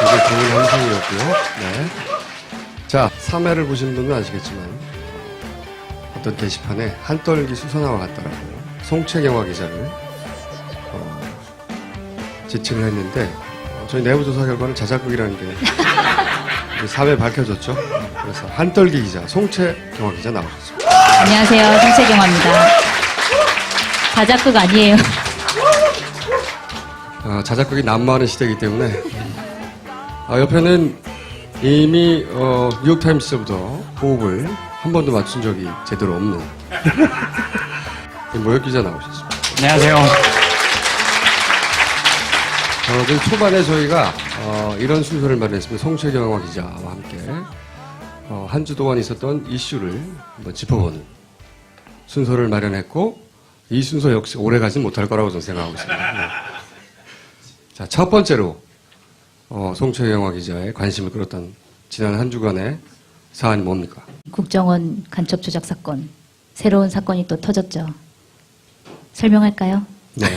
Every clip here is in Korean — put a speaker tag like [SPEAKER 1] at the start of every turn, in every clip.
[SPEAKER 1] 되게 좋은 현상이었고요. 네. 자, 3회를 보신 분은 아시겠지만 어떤 게시판에 한떨기 수선화와 같다라고 송채경화 기자를 지칭을 했는데 저희 내부조사 결과는 자작극이라는 게 4회 밝혀졌죠. 그래서 한떨기 기자, 송채경화 기자 나오셨습니다.
[SPEAKER 2] 안녕하세요. 송채경화입니다. 자작극 아니에요.
[SPEAKER 1] 자작극이 난무하는 시대이기 때문에 옆에는 이미 뉴욕타임스부터 호흡을 한 번도 맞춘 적이 제대로 없는 모혁 기자 나오셨습니다.
[SPEAKER 3] 안녕하세요.
[SPEAKER 1] 지금 초반에 저희가 이런 순서를 마련했습니다. 송채경화 기자와 함께 한 주 동안 있었던 이슈를 한번 짚어보는 순서를 마련했고 이 순서 역시 오래 가진 못할 거라고 저는 생각하고 있습니다. 네. 자, 첫 번째로 송채경화 기자의 관심을 끌었던 지난 한 주간의 사안이 뭡니까?
[SPEAKER 2] 국정원 간첩 조작 사건. 새로운 사건이 또 터졌죠. 설명할까요?
[SPEAKER 1] 네.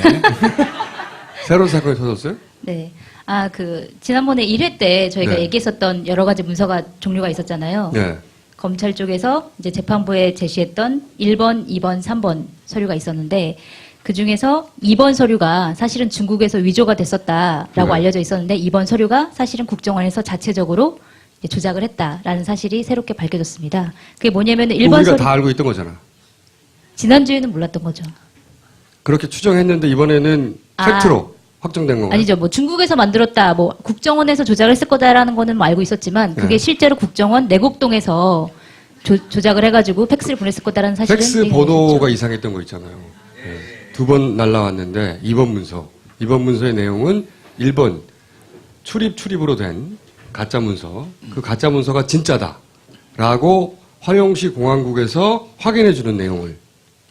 [SPEAKER 1] 새로운 사건이 터졌어요?
[SPEAKER 2] 네. 지난번에 1회 때 저희가
[SPEAKER 1] 네.
[SPEAKER 2] 얘기했었던 여러 가지 문서가 종류가 있었잖아요.
[SPEAKER 1] 네.
[SPEAKER 2] 검찰 쪽에서 이제 재판부에 제시했던 1번, 2번, 3번 서류가 있었는데 그 중에서 2번 서류가 사실은 중국에서 위조가 됐었다라고
[SPEAKER 1] 네.
[SPEAKER 2] 알려져 있었는데 2번 서류가 사실은 국정원에서 자체적으로 이제 조작을 했다라는 사실이 새롭게 밝혀졌습니다. 그게 뭐냐면 1번
[SPEAKER 1] 우리가
[SPEAKER 2] 서류
[SPEAKER 1] 다 알고 있던 거잖아.
[SPEAKER 2] 지난주에는 몰랐던 거죠.
[SPEAKER 1] 그렇게 추정했는데 이번에는 팩트로 확정된 건가요?
[SPEAKER 2] 아니죠. 뭐 중국에서 만들었다, 뭐 국정원에서 조작을 했을 거다라는 거는 뭐 알고 있었지만 그게
[SPEAKER 1] 네.
[SPEAKER 2] 실제로 국정원 내곡동에서 조작을 해가지고 팩스를 보냈을 거다라는 사실은
[SPEAKER 1] 팩스
[SPEAKER 2] 얘기가
[SPEAKER 1] 번호가
[SPEAKER 2] 있었죠.
[SPEAKER 1] 이상했던 거 있잖아요. 네. 2번 날라왔는데 2번 문서. 2번 문서의 내용은 1번 출입으로 된 가짜 문서. 그 가짜 문서가 진짜다라고 화룡시 공항국에서 확인해 주는 내용의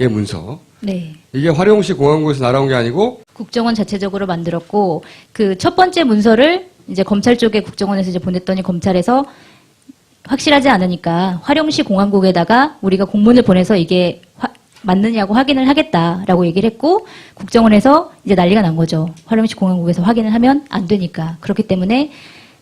[SPEAKER 1] 문서.
[SPEAKER 2] 네.
[SPEAKER 1] 이게 화룡시 공항국에서 날아온 게 아니고
[SPEAKER 2] 국정원 자체적으로 만들었고 그 첫 번째 문서를 이제 검찰 쪽에 국정원에서 이제 보냈더니 검찰에서 확실하지 않으니까 화룡시 공항국에다가 우리가 공문을 보내서 이게 맞느냐고 확인을 하겠다라고 얘기를 했고 국정원에서 이제 난리가 난 거죠. 화룡시 공항국에서 확인을 하면 안 되니까. 그렇기 때문에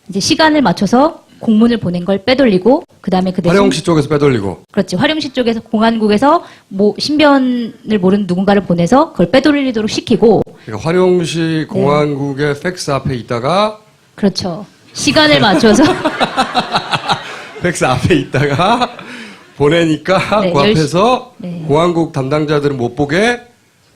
[SPEAKER 2] 이제 시간을 맞춰서 공문을 보낸 걸 빼돌리고 그다음에 그 대신
[SPEAKER 1] 화룡시 쪽에서 빼돌리고
[SPEAKER 2] 그렇지. 화룡시 쪽에서 공안국에서 뭐 신변을 모르는 누군가를 보내서 그걸 빼돌리도록 시키고
[SPEAKER 1] 그러니까 화룡시 공항국의 팩스 앞에 있다가
[SPEAKER 2] 그렇죠. 시간을 맞춰서
[SPEAKER 1] 팩스 앞에 있다가 보내니까
[SPEAKER 2] 네,
[SPEAKER 1] 그 앞에서
[SPEAKER 2] 네.
[SPEAKER 1] 공항국 담당자들은 못 보게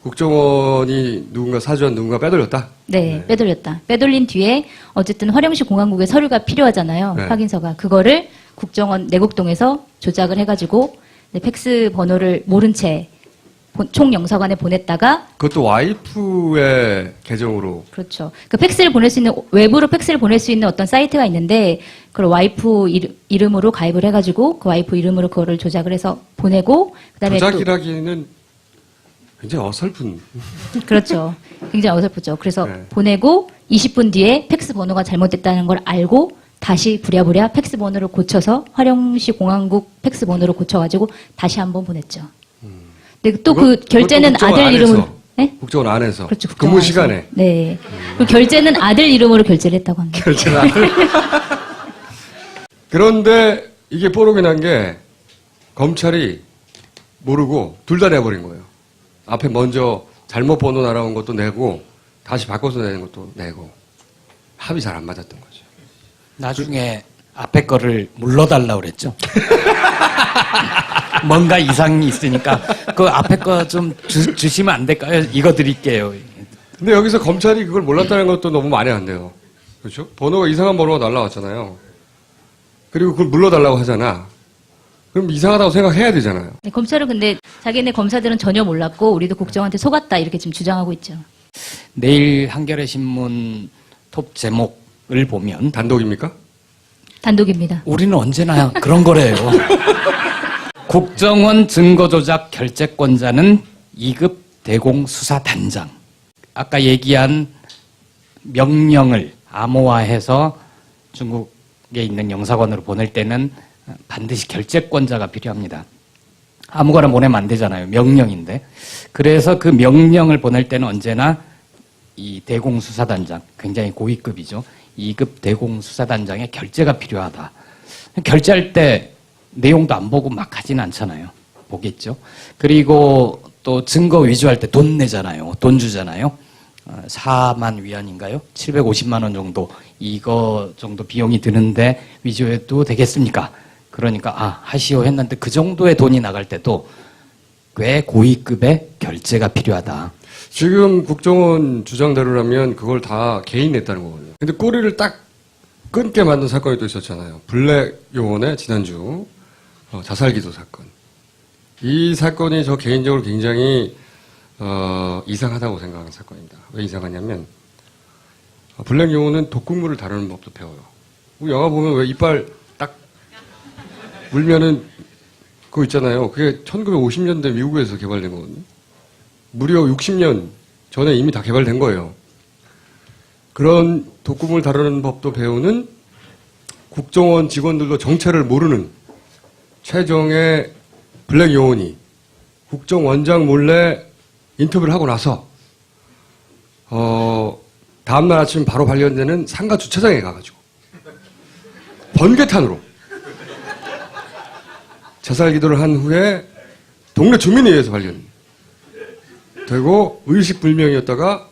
[SPEAKER 1] 국정원이 누군가 사주한 누군가 빼돌렸다.
[SPEAKER 2] 네, 빼돌렸다. 빼돌린 뒤에 어쨌든 화룡시 공항국에 서류가 필요하잖아요.
[SPEAKER 1] 네.
[SPEAKER 2] 확인서가. 그거를 국정원 내곡동에서 조작을 해가지고 팩스 번호를 모른 채 총영사관에 보냈다가
[SPEAKER 1] 그것도 와이프의 계정으로
[SPEAKER 2] 그렇죠. 그 팩스를 보낼 수 있는 외부로 팩스를 보낼 수 있는 어떤 사이트가 있는데 그걸 와이프 이름으로 가입을 해가지고 그 와이프 이름으로 그거를 조작을 해서 보내고 그다음에
[SPEAKER 1] 조작이라기는 굉장히 어설픈.
[SPEAKER 2] 그렇죠. 굉장히 어설프죠. 그래서
[SPEAKER 1] 네.
[SPEAKER 2] 보내고 20분 뒤에 팩스 번호가 잘못됐다는 걸 알고 다시 부랴부랴 팩스 번호를 고쳐서 화룡시 공항국 팩스 번호를 고쳐가지고 다시 한번 보냈죠. 근데 또 그 결제는
[SPEAKER 1] 그것도 국정원
[SPEAKER 2] 아들
[SPEAKER 1] 안에서.
[SPEAKER 2] 이름으로 네?
[SPEAKER 1] 국정원 안에서.
[SPEAKER 2] 그렇죠.
[SPEAKER 1] 근무
[SPEAKER 2] 국정원에서.
[SPEAKER 1] 시간에.
[SPEAKER 2] 네. 그 결제는 아들 이름으로 결제를 했다고 합니다.
[SPEAKER 1] 결제는 안 해. 그런데 이게 뽀록이 난 게 검찰이 모르고 둘 다 내버린 거예요. 앞에 먼저 잘못 번호 날아온 것도 내고 다시 바꿔서 내는 것도 내고 합이 잘 안 맞았던 거죠.
[SPEAKER 3] 나중에 앞에 거를 물러달라고 그랬죠. 뭔가 이상이 있으니까 그 앞에 거 좀 주시면 안 될까요? 이거 드릴게요.
[SPEAKER 1] 근데 여기서 검찰이 그걸 몰랐다는 것도 너무 말이 안 돼요. 그렇죠? 번호가 이상한 번호가 날라왔잖아요. 그리고 그걸 물러달라고 하잖아. 그럼 이상하다고 생각해야 되잖아요.
[SPEAKER 2] 네, 검찰은 근데 자기네 검사들은 전혀 몰랐고 우리도 국정원한테 속았다 이렇게 지금 주장하고 있죠.
[SPEAKER 3] 내일 한겨레 신문 톱 제목을 보면
[SPEAKER 1] 단독입니까?
[SPEAKER 2] 단독입니다.
[SPEAKER 3] 우리는 언제나 그런 거래요. 국정원 증거조작 결재권자는 2급 대공수사단장. 아까 얘기한 명령을 암호화해서 중국에 있는 영사관으로 보낼 때는 반드시 결재권자가 필요합니다. 아무거나 보내면 안 되잖아요. 명령인데. 그래서 그 명령을 보낼 때는 언제나 이 대공수사단장, 굉장히 고위급이죠. 2급 대공수사단장의 결재가 필요하다. 결재할 때 내용도 안 보고 막 하진 않잖아요. 보겠죠. 그리고 또 증거 위조할 때 돈 내잖아요. 돈 주잖아요. 4만 위안인가요? 750만 원 정도 이거 정도 비용이 드는데 위조해도 되겠습니까? 그러니까 하시오 했는데 그 정도의 돈이 나갈 때도 꽤 고위급의 결재가 필요하다.
[SPEAKER 1] 지금 국정원 주장대로라면 그걸 다 개인 냈다는 거거든요. 근데 꼬리를 딱 끊게 만든 사건이 또 있었잖아요. 블랙 요원의 지난주 자살기도 사건. 이 사건이 저 개인적으로 굉장히 이상하다고 생각하는 사건입니다. 왜 이상하냐면 블랙 요원은 독극물을 다루는 법도 배워요. 우리 영화 보면 왜 이빨 딱 물면은 그거 있잖아요. 그게 1950년대 미국에서 개발된 거거든요. 무려 60년 전에 이미 다 개발된 거예요. 그런 독극물 다루는 법도 배우는 국정원 직원들도 정체를 모르는 최정의 블랙 요원이 국정원장 몰래 인터뷰를 하고 나서 다음날 아침 바로 발견되는 상가 주차장에 가가지고 번개탄으로 자살 기도를 한 후에 동네 주민에 의해서 발견되고 의식불명이었다가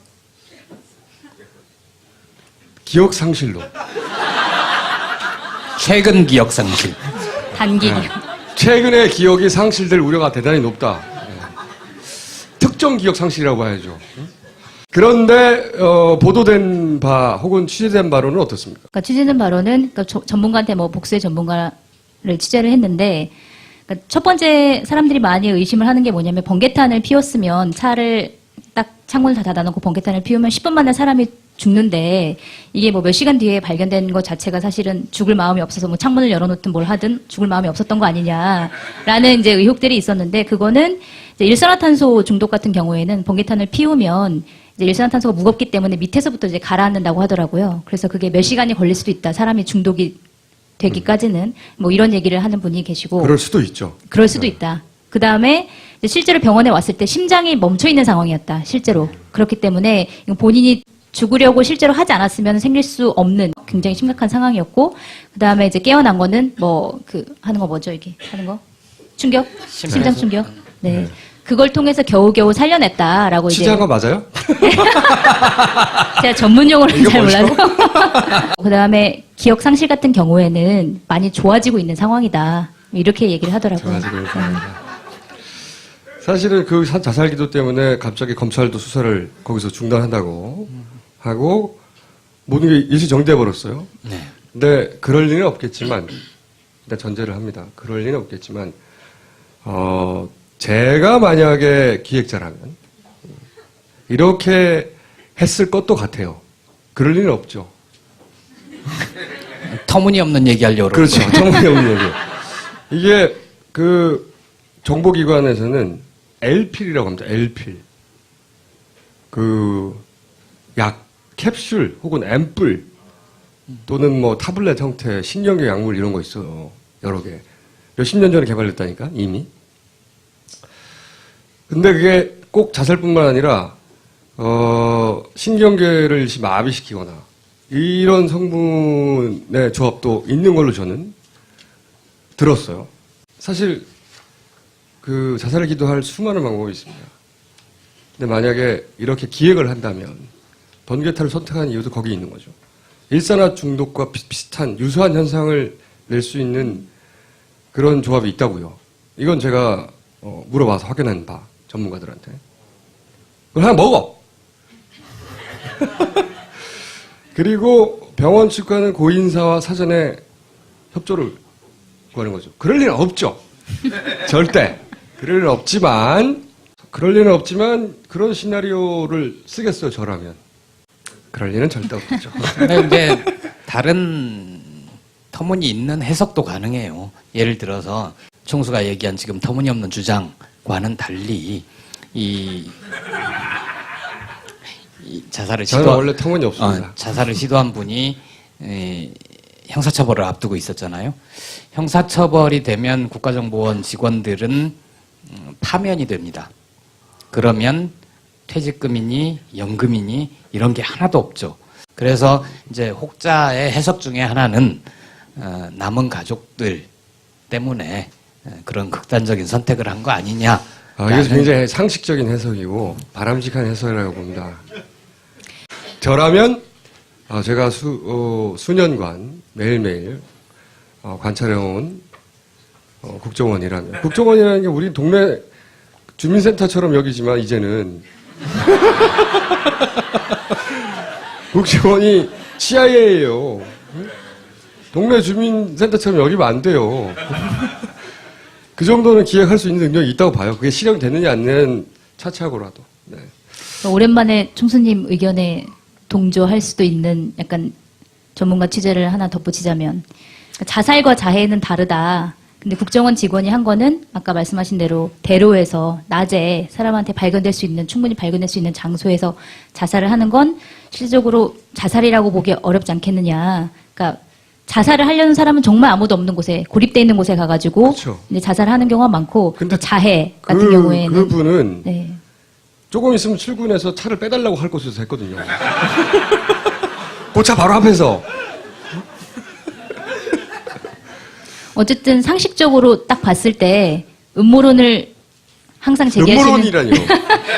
[SPEAKER 1] 기억상실로
[SPEAKER 3] 최근 기억상실.
[SPEAKER 2] 단기.
[SPEAKER 1] 최근에 기억이 상실될 우려가 대단히 높다. 특정 기억 상실이라고 해야죠. 그런데 보도된 바 혹은 취재된 바로는 어떻습니까?
[SPEAKER 2] 그러니까 취재된 바로는 그러니까 전문가한테 뭐 복수의 전문가를 취재를 했는데 그러니까 첫 번째 사람들이 많이 의심을 하는 게 뭐냐면 번개탄을 피웠으면 차를 딱 창문을 다 닫아놓고 번개탄을 피우면 10분 만에 사람이 죽는데 이게 뭐 몇 시간 뒤에 발견된 것 자체가 사실은 죽을 마음이 없어서 뭐 창문을 열어놓든 뭘 하든 죽을 마음이 없었던 거 아니냐라는 이제 의혹들이 있었는데 그거는 이제 일산화탄소 중독 같은 경우에는 번개탄을 피우면 이제 일산화탄소가 무겁기 때문에 밑에서부터 이제 가라앉는다고 하더라고요. 그래서 그게 몇 시간이 걸릴 수도 있다. 사람이 중독이 되기까지는 뭐 이런 얘기를 하는 분이 계시고
[SPEAKER 1] 그럴 수도 있죠.
[SPEAKER 2] 그럴 수도 있다. 그 다음에 실제로 병원에 왔을 때 심장이 멈춰 있는 상황이었다. 실제로 그렇기 때문에 본인이 죽으려고 실제로 하지 않았으면 생길 수 없는 굉장히 심각한 상황이었고 그 다음에 이제 깨어난 거는 뭐 하는 거 뭐죠 이게 하는 거 충격 심장 충격 네. 그걸 통해서 겨우겨우 살려냈다라고 이제
[SPEAKER 1] 취재한 거 맞아요?
[SPEAKER 2] 제가 전문 용어를
[SPEAKER 1] 이거
[SPEAKER 2] 잘
[SPEAKER 1] 뭐죠?
[SPEAKER 2] 몰라서 그 다음에 기억 상실 같은 경우에는 많이 좋아지고 있는 상황이다 이렇게 얘기를 하더라고요.
[SPEAKER 1] 좋아지고 있는 상황이다. 사실은 그 자살 기도 때문에 갑자기 검찰도 수사를 거기서 중단한다고 하고 모든 게 일시 정지해 버렸어요.
[SPEAKER 3] 네.
[SPEAKER 1] 근데 그럴 리는 없겠지만, 일단 전제를 합니다. 그럴 리는 없겠지만, 제가 만약에 기획자라면 이렇게 했을 것도 같아요. 그럴 리는 없죠.
[SPEAKER 3] 터무니없는 얘기하려고
[SPEAKER 1] 그렇죠. 터무니없는 얘기. 이게 그 정보기관에서는 L필이라고 합니다. L필. 그 약, 캡슐 혹은 앰플 또는 뭐 타블렛 형태 신경계 약물 이런 거 있어요. 여러 개. 몇십 년 전에 개발됐다니까 이미. 근데 그게 꼭 자살뿐만 아니라 신경계를 일시 마비시키거나 이런 성분의 조합도 있는 걸로 저는 들었어요. 사실 그 자살을 기도할 수많은 방법이 있습니다. 근데 만약에 이렇게 기획을 한다면 번개탄을 선택한 이유도 거기 있는 거죠. 일산화 중독과 비슷한 유사한 현상을 낼 수 있는 그런 조합이 있다고요. 이건 제가 물어봐서 확인한 바 전문가들한테. 그걸 하나 먹어. 그리고 병원 측과는 고인사와 사전에 협조를 구하는 거죠. 그럴 리는 없죠. 절대. 그럴 리는 없지만 그런 시나리오를 쓰겠어요, 저라면. 그럴 리는 절대 없죠.
[SPEAKER 3] 근데 이제 다른 터무니있는 해석도 가능해요. 예를 들어서 총수가 얘기한 지금 터무니없는 주장과는 달리 이 자살을
[SPEAKER 1] 저는 원래 터무니없습니다.
[SPEAKER 3] 자살을 시도한 분이 형사처벌을 앞두고 있었잖아요. 형사처벌이 되면 국가정보원 직원들은 파면이 됩니다. 그러면 퇴직금이니 연금이니 이런 게 하나도 없죠. 그래서 이제 혹자의 해석 중에 하나는 남은 가족들 때문에 그런 극단적인 선택을 한 거 아니냐.
[SPEAKER 1] 이게 굉장히 상식적인 해석이고 바람직한 해석이라고 봅니다. 저라면 제가 수년간 매일매일 관찰해온 국정원이라면, 국정원이라는 게 우리 동네 주민센터처럼 여기지만 이제는 국정원이 CIA예요. 동네 주민센터처럼 여기면 안 돼요. 그 정도는 기획할 수 있는 능력이 있다고 봐요. 그게 실현되느냐 안 되는 차치하고라도. 네.
[SPEAKER 2] 오랜만에 총수님 의견에 동조할 수도 있는 약간 전문가 취재를 하나 덧붙이자면, 자살과 자해는 다르다. 근데 국정원 직원이 한 거는 아까 말씀하신 대로 대로에서 낮에 사람한테 발견될 수 있는, 충분히 발견될 수 있는 장소에서 자살을 하는 건 실질적으로 자살이라고 보기 어렵지 않겠느냐. 그러니까 자살을 하려는 사람은 정말 아무도 없는 곳에, 고립돼 있는 곳에 가가지고
[SPEAKER 1] 그렇죠.
[SPEAKER 2] 이제 자살을 하는 경우가 많고,
[SPEAKER 1] 근데
[SPEAKER 2] 자해 같은 경우에는
[SPEAKER 1] 그분은
[SPEAKER 2] 네.
[SPEAKER 1] 조금 있으면 출근해서 차를 빼달라고 할 곳에서 했거든요. 그 차 바로 앞에서.
[SPEAKER 2] 어쨌든 상식적으로 딱 봤을 때 음모론을 항상 제기하시는
[SPEAKER 1] 음모론이라뇨.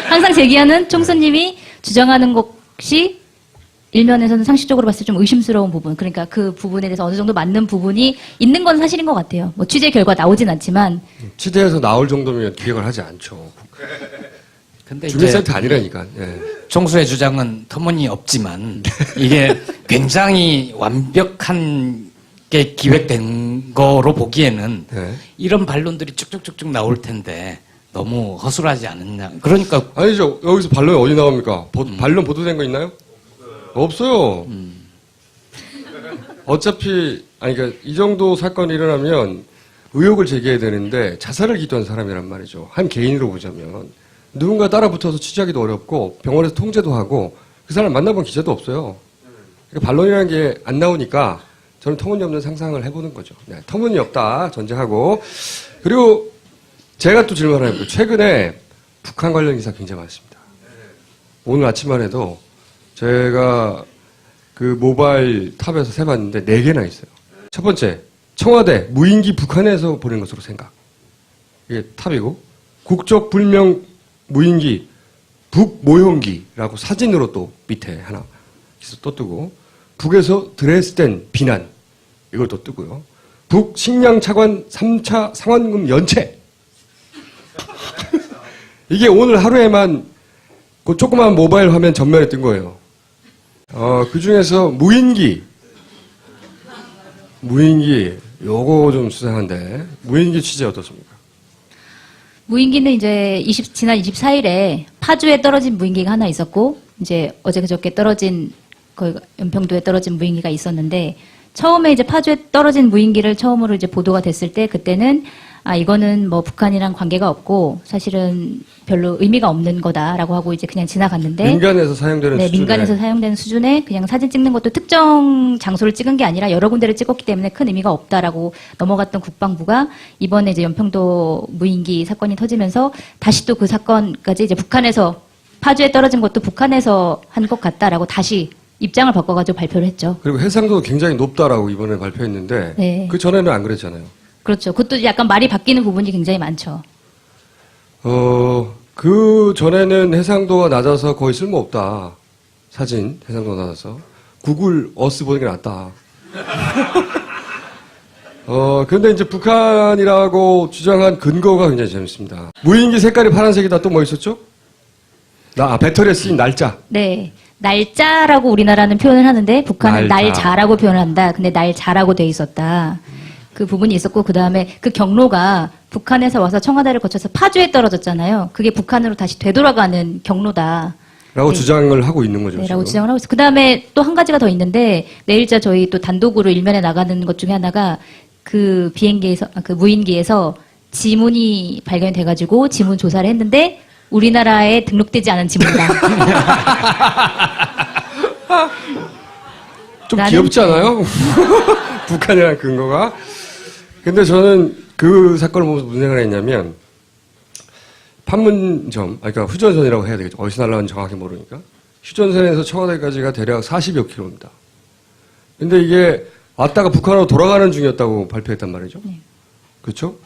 [SPEAKER 2] 항상 제기하는 총수님이 주장하는 것이 일면에서는 상식적으로 봤을 때 좀 의심스러운 부분, 그러니까 그 부분에 대해서 어느 정도 맞는 부분이 있는 건 사실인 것 같아요. 뭐 취재 결과 나오진 않지만
[SPEAKER 1] 취재해서 나올 정도면 기획을 하지 않죠.
[SPEAKER 3] 근데 이제
[SPEAKER 1] 주민센터 아니라니까. 예.
[SPEAKER 3] 총수의 주장은 터무니없지만 이게 굉장히 완벽한 게 기획된 거로 보기에는
[SPEAKER 1] 네.
[SPEAKER 3] 이런 반론들이 쭉쭉쭉쭉 나올 텐데 너무 허술하지 않았냐. 그러니까
[SPEAKER 1] 아니죠. 여기서 반론이 어디 나옵니까? 반론 보도된 거 있나요? 없어요. 어차피, 그러니까 이 정도 사건이 일어나면 의혹을 제기해야 되는데 자살을 기도한 사람이란 말이죠. 한 개인으로 보자면. 누군가 따라붙어서 취재하기도 어렵고 병원에서 통제도 하고 그 사람 만나본 기자도 없어요. 그러니까 반론이라는 게 안 나오니까 저는 터무니없는 상상을 해보는 거죠. 네, 터무니없다 전제하고. 그리고 제가 또 질문을 하나 해볼게요. 최근에 북한 관련 기사 굉장히 많습니다. 오늘 아침만 해도 제가 그 모바일 탑에서 세봤는데 4개나 있어요. 첫 번째, 청와대 무인기 북한에서 보낸 것으로 생각. 이게 탑이고, 국적 불명 무인기 북모형기라고 사진으로 또 밑에 하나 기사 또 뜨고, 북에서 드레스덴 비난 이걸 또 뜨고요. 북 식량 차관 3차 상환금 연체. 이게 오늘 하루에만 그 조그만 모바일 화면 전면에 뜬 거예요. 그 중에서 무인기 요거 좀 수상한데 무인기 취재 어떻습니까?
[SPEAKER 2] 무인기는 이제 지난 24일에 파주에 떨어진 무인기가 하나 있었고, 이제 어제 그저께 떨어진 거의 연평도에 떨어진 무인기가 있었는데, 처음에 이제 파주에 떨어진 무인기를 처음으로 이제 보도가 됐을 때 그때는 이거는 뭐 북한이랑 관계가 없고 사실은 별로 의미가 없는 거다라고 하고 이제 그냥 지나갔는데,
[SPEAKER 1] 민간에서 사용되는
[SPEAKER 2] 네,
[SPEAKER 1] 수준의
[SPEAKER 2] 민간에서 사용되는 수준에 그냥 사진 찍는 것도 특정 장소를 찍은 게 아니라 여러 군데를 찍었기 때문에 큰 의미가 없다라고 넘어갔던 국방부가 이번에 이제 연평도 무인기 사건이 터지면서 다시 또 그 사건까지 이제 북한에서, 파주에 떨어진 것도 북한에서 한 것 같다라고 다시 입장을 바꿔가지고 발표를 했죠.
[SPEAKER 1] 그리고 해상도도 굉장히 높다라고 이번에 발표했는데
[SPEAKER 2] 네.
[SPEAKER 1] 그 전에는 안 그랬잖아요.
[SPEAKER 2] 그렇죠. 그것도 약간 말이 바뀌는 부분이 굉장히 많죠.
[SPEAKER 1] 그 전에는 해상도가 낮아서 거의 쓸모없다. 사진 해상도가 낮아서 구글 어스 보는 게 낫다. 근데 이제 북한이라고 주장한 근거가 굉장히 재밌습니다. 무인기 색깔이 파란색이다. 또 뭐 있었죠? 배터리에 쓰인 날짜.
[SPEAKER 2] 네. 날짜라고 우리나라는 표현을 하는데 북한은
[SPEAKER 1] 날짜.
[SPEAKER 2] 날자라고 표현을 한다. 근데 날자라고 돼 있었다. 그 부분이 있었고, 그 다음에 그 경로가 북한에서 와서 청와대를 거쳐서 파주에 떨어졌잖아요. 그게 북한으로 다시 되돌아가는 경로다.
[SPEAKER 1] 라고
[SPEAKER 2] 네.
[SPEAKER 1] 주장을 하고 있는 거죠.
[SPEAKER 2] 네, 라고
[SPEAKER 1] 지금.
[SPEAKER 2] 주장을 하고 있어요. 그 다음에 또 한 가지가 더 있는데, 내일자 저희 또 단독으로 일면에 나가는 것 중에 하나가 그 비행기에서, 그 무인기에서 지문이 발견이 돼가지고 지문 조사를 했는데 우리나라에 등록되지 않은 지문이다.
[SPEAKER 1] 좀
[SPEAKER 2] 나는-
[SPEAKER 1] 귀엽지 않아요? 북한이라는 근거가. 근데 저는 그 사건을 보면서 무슨 생각을 했냐면, 판문점, 그러니까 휴전선이라고 해야 되겠죠. 어디서 날라왔는지 정확히 모르니까. 휴전선에서 청와대까지가 대략 40여 킬로입니다. 근데 이게 왔다가 북한으로 돌아가는 중이었다고 발표했단 말이죠. 그렇죠?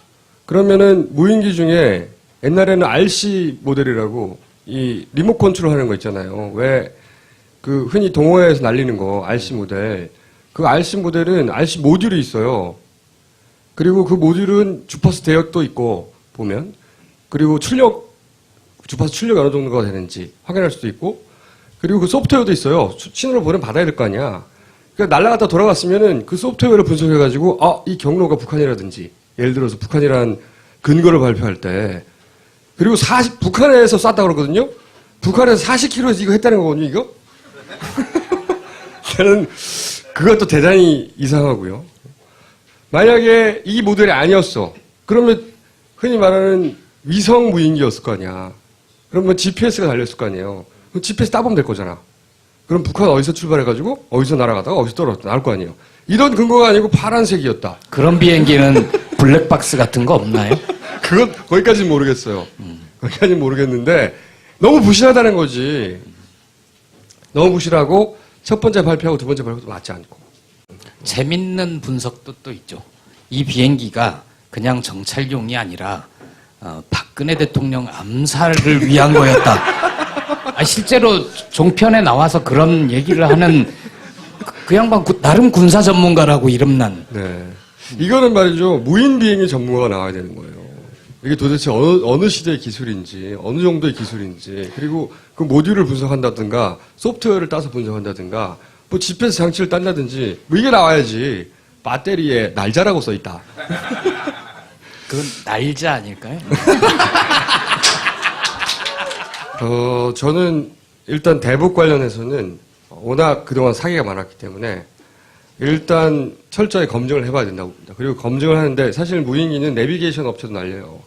[SPEAKER 1] 그러면은 무인기 중에 옛날에는 RC 모델이라고 이 리모컨 컨트롤 하는 거 있잖아요. 왜 그 흔히 동호회에서 날리는 거 RC 모델. 그 RC 모델은 RC 모듈이 있어요. 그리고 그 모듈은 주파수 대역도 있고 보면 그리고 주파수 출력이 어느 정도가 되는지 확인할 수도 있고 그리고 그 소프트웨어도 있어요. 신호를 보내면 받아야 될 거 아니야. 그러니까 날아갔다 돌아갔으면은 그 소프트웨어를 분석해가지고 이 경로가 북한이라든지 예를 들어서 북한이란 근거를 발표할 때 그리고 북한에서 쐈다 그러거든요. 북한에서 40km에서 이거 했다는 거거든요. 이거 저는 그것도 대단히 이상하고요. 만약에 이 모델이 아니었어. 그러면 흔히 말하는 위성 무인기였을 거 아니야. 그러면 GPS가 달렸을 거 아니에요. 그럼 GPS 따보면 될 거잖아. 그럼 북한 어디서 출발해가지고 어디서 날아가다가 어디서 떨어졌다 나올 거 아니에요. 이런 근거가 아니고 파란색이었다.
[SPEAKER 3] 그런 비행기는 블랙박스 같은 거 없나요?
[SPEAKER 1] 그건 거기까지는 모르겠어요. 거기까지는 모르겠는데 너무 부실하다는 거지. 너무 부실하고 첫 번째 발표하고 두 번째 발표도 맞지 않고.
[SPEAKER 3] 재밌는 분석도 또 있죠. 이 비행기가 그냥 정찰용이 아니라 박근혜 대통령 암살을 위한 거였다. 실제로 종편에 나와서 그런 얘기를 하는 그 양반 나름 군사 전문가라고 이름난.
[SPEAKER 1] 네. 이거는 말이죠. 무인 비행기 전문가가 나와야 되는 거예요. 이게 도대체 어느 시대의 기술인지, 어느 정도의 기술인지, 그리고 그 모듈을 분석한다든가, 소프트웨어를 따서 분석한다든가, 뭐 GPS 장치를 딴다든지, 뭐 이게 나와야지. 배터리에 날짜라고 써있다.
[SPEAKER 3] 그건 날짜 아닐까요?
[SPEAKER 1] 저는 일단 대북 관련해서는 워낙 그동안 사기가 많았기 때문에 일단 철저히 검증을 해봐야 된다고 봅니다. 그리고 검증을 하는데 사실 무인기는 내비게이션 업체도 날려요.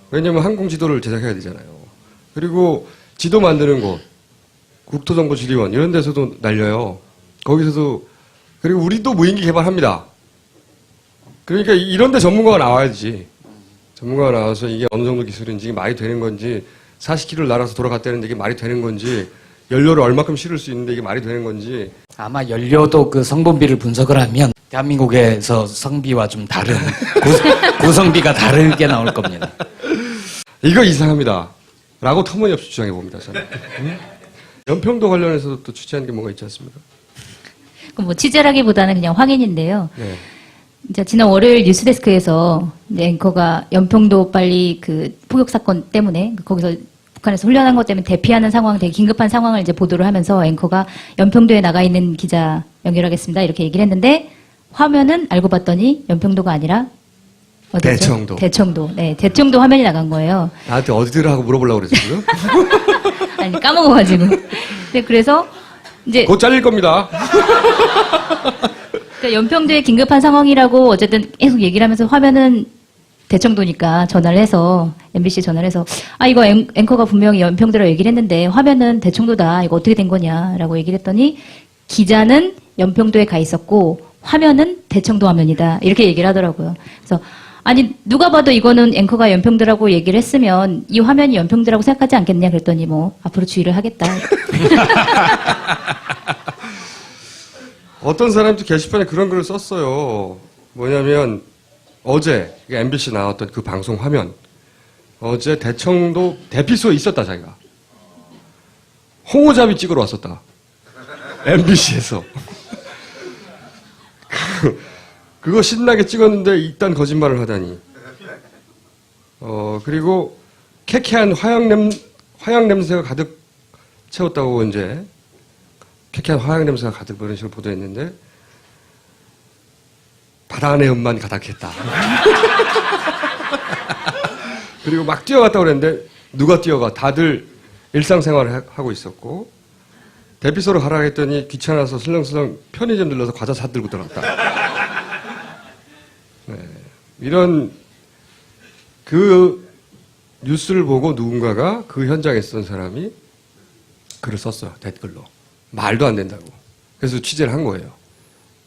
[SPEAKER 1] 왜냐면 항공 지도를 제작해야 되잖아요. 그리고 지도 만드는 곳, 국토정보지리원 이런 데서도 날려요. 거기서도 그리고 우리도 무인기 개발합니다. 그러니까 이런 데 전문가가 나와야지. 전문가가 나와서 이게 어느 정도 기술인지 말이 되는 건지 40km를 날아서 돌아갔다는데 이게 말이 되는 건지 연료를 얼마큼 실을 수 있는데 이게 말이 되는 건지
[SPEAKER 3] 아마 연료도 그 성분비를 분석을 하면 대한민국에서 성비와 좀 다른 고성비가 다르게 나올 겁니다.
[SPEAKER 1] 이거 이상합니다. 라고 터무니없이 주장해 봅니다. 저는. 연평도 관련해서도 또 취재한 게 뭐가 있지 않습니까?
[SPEAKER 2] 뭐 취재라기보다는 그냥 확인인데요.
[SPEAKER 1] 네.
[SPEAKER 2] 이제 지난 월요일 뉴스데스크에서 앵커가 연평도 빨리 그 포격 사건 때문에 거기서 북한에서 훈련한 것 때문에 대피하는 상황, 되게 긴급한 상황을 이제 보도를 하면서 앵커가 연평도에 나가 있는 기자 연결하겠습니다 이렇게 얘기를 했는데 화면은 알고 봤더니 연평도가 아니라 어디죠?
[SPEAKER 1] 대청도.
[SPEAKER 2] 대청도. 네, 대청도 화면이 나간 거예요.
[SPEAKER 1] 나한테 어디들어 하고 물어보려고 그랬어요?
[SPEAKER 2] 아니 까먹어가지고. 네, 그래서 이제
[SPEAKER 1] 곧 잘릴 겁니다.
[SPEAKER 2] 그러니까 연평도의 긴급한 상황이라고 어쨌든 계속 얘기를 하면서 화면은 대청도니까 전화를 해서 MBC에 전화를 해서 이거 앵커가 분명히 연평도라고 얘기를 했는데 화면은 대청도다. 이거 어떻게 된 거냐라고 얘기를 했더니 기자는 연평도에 가 있었고 화면은 대청도 화면이다. 이렇게 얘기를 하더라고요. 그래서 아니 누가 봐도 이거는 앵커가 연평도라고 얘기를 했으면 이 화면이 연평도라고 생각하지 않겠냐 그랬더니 뭐 앞으로 주의를 하겠다.
[SPEAKER 1] 어떤 사람도 게시판에 그런 글을 썼어요. 뭐냐면 어제 MBC 나왔던 그 방송 화면 어제 대청도 대피소에 있었다 자기가 홍어잡이 찍으러 왔었다. MBC에서 그거 신나게 찍었는데 이딴 거짓말을 하다니. 그리고 쾌쾌한 화양 냄새가 가득 채웠다고 이제 쾌쾌한 화양 냄새가 가득 그런 식으로 보도했는데 바다 안의 음만 가득했다. 그리고 막 뛰어갔다고 그랬는데 누가 뛰어가? 다들 일상생활을 하고 있었고 대피소로 가라 했더니 귀찮아서 슬렁슬렁 편의점 들러서 과자 사들고 들어갔다. 네. 이런 그 뉴스를 보고 누군가가 그 현장에 있었던 사람이 글을 썼어요. 댓글로. 말도 안 된다고. 그래서 취재를 한 거예요.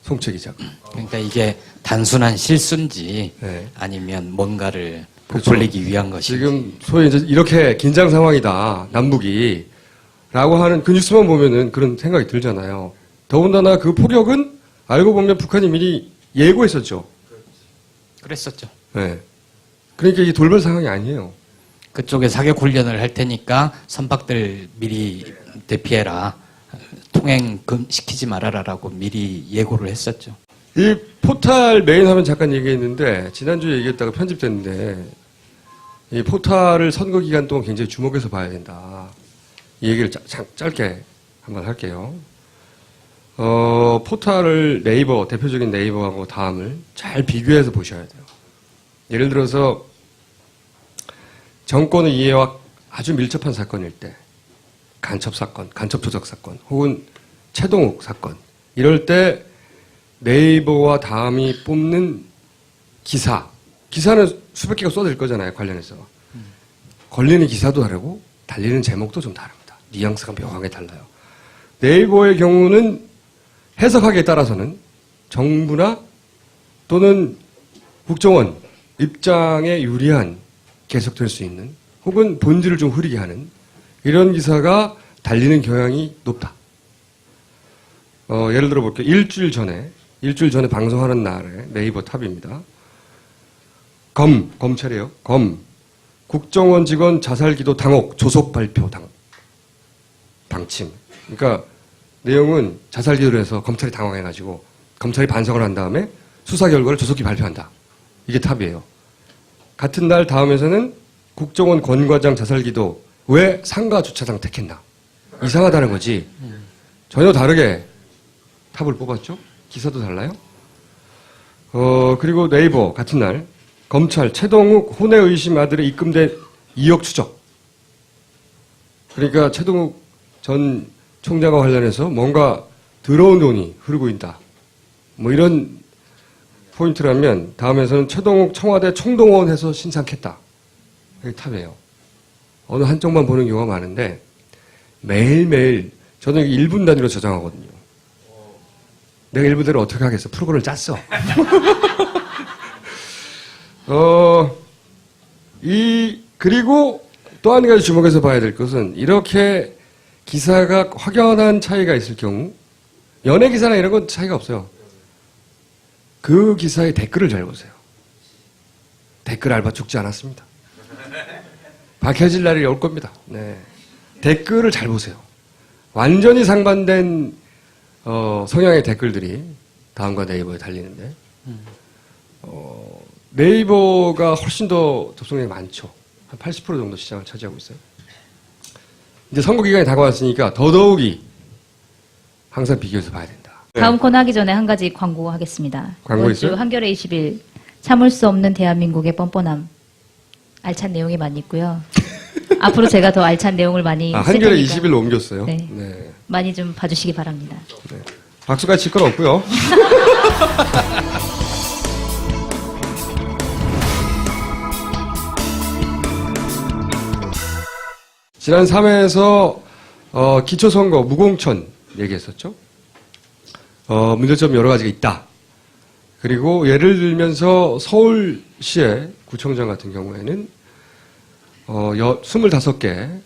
[SPEAKER 1] 송채 기자가.
[SPEAKER 3] 그러니까 이게 단순한 실수인지
[SPEAKER 1] 네.
[SPEAKER 3] 아니면 뭔가를
[SPEAKER 1] 그렇죠.
[SPEAKER 3] 부풀리기 위한 것인지.
[SPEAKER 1] 지금 소위 이제 이렇게 긴장 상황이다. 남북이. 라고 하는 그 뉴스만 보면은 그런 생각이 들잖아요. 더군다나 그 포격은 알고 보면 북한이 미리 예고했었죠.
[SPEAKER 3] 그랬었죠.
[SPEAKER 1] 네. 그러니까 이게 돌발 상황이 아니에요.
[SPEAKER 3] 그쪽에 사격 훈련을 할 테니까 선박들 미리 대피해라. 통행 시키지 말아라라고 미리 예고를 했었죠.
[SPEAKER 1] 이 포탈 메인 화면 잠깐 얘기했는데 지난주에 얘기했다가 편집됐는데 이 포탈을 선거 기간 동안 굉장히 주목해서 봐야 된다. 이 얘기를 짧게 한번 할게요. 포탈을 네이버, 대표적인 네이버하고 다음을 잘 비교해서 보셔야 돼요. 예를 들어서 정권의 이해와 아주 밀접한 사건일 때, 간첩 사건, 간첩 조작 사건, 혹은 최동욱 사건, 이럴 때 네이버와 다음이 뽑는 기사는 수백 개가 쏟아질 거잖아요, 관련해서. 걸리는 기사도 다르고, 달리는 제목도 좀 다릅니다. 뉘앙스가 묘하게 달라요. 네이버의 경우는 해석하기에 따라서는 정부나 또는 국정원 입장에 유리한 계속될 수 있는 혹은 본질을 좀 흐리게 하는 이런 기사가 달리는 경향이 높다. 예를 들어 볼게요. 일주일 전에 방송하는 날에 네이버 탑입니다. 검찰이에요. 국정원 직원 자살기도 당혹 조속 발표 방침. 그러니까 내용은 자살기도를 해서 검찰이 당황해가지고 검찰이 반성을 한 다음에 수사 결과를 조속히 발표한다. 이게 탑이에요. 같은 날 다음에서는 국정원 권 과장 자살기도 왜 상가 주차장 택했나. 이상하다는 거지. 전혀 다르게 탑을 뽑았죠. 기사도 달라요. 그리고 네이버 같은 날 검찰 최동욱 혼외 의심 아들의 입금된 2억 추적. 그러니까 최동욱 전 총장과 관련해서 뭔가 더러운 돈이 흐르고 있다. 뭐 이런 포인트라면 다음에서는 최동욱 청와대 총동원해서 신상했다. 이게 탑이에요. 어느 한쪽만 보는 경우가 많은데 매일매일 저는 1분 단위로 저장하거든요. 내가 1분대로 어떻게 하겠어? 프로그램을 짰어. 그리고 또 한 가지 주목해서 봐야 될 것은 이렇게 기사가 확연한 차이가 있을 경우 연예 기사나 이런 건 차이가 없어요. 그 기사의 댓글을 잘 보세요. 댓글 알바 죽지 않았습니다. 밝혀질 날이 올 겁니다. 네. 댓글을 잘 보세요. 완전히 상반된 성향의 댓글들이 다음과 네이버에 달리는데 네이버가 훨씬 더 접속량이 많죠. 한 80% 정도 시장을 차지하고 있어요. 이제 선거 기간이 다가왔으니까 더더욱이 항상 비교해서 봐야 된다.
[SPEAKER 2] 다음 코너 하기 전에 한 가지 광고하겠습니다.
[SPEAKER 1] 광고
[SPEAKER 2] 이번 주
[SPEAKER 1] 있어요?
[SPEAKER 2] 한겨레 20일 참을 수 없는 대한민국의 뻔뻔함. 알찬 내용이 많이 있고요. 앞으로 제가 더 알찬 내용을 많이 쓸
[SPEAKER 1] 한겨레
[SPEAKER 2] 테니까
[SPEAKER 1] 20일로 옮겼어요.
[SPEAKER 2] 네.
[SPEAKER 1] 네.
[SPEAKER 2] 많이 좀 봐주시기 바랍니다.
[SPEAKER 1] 네. 박수가 칠 건 없고요. 지난 3회에서 기초선거 무공천 얘기했었죠. 문제점 여러 가지가 있다. 그리고 예를 들면서 서울시의 구청장 같은 경우에는 25개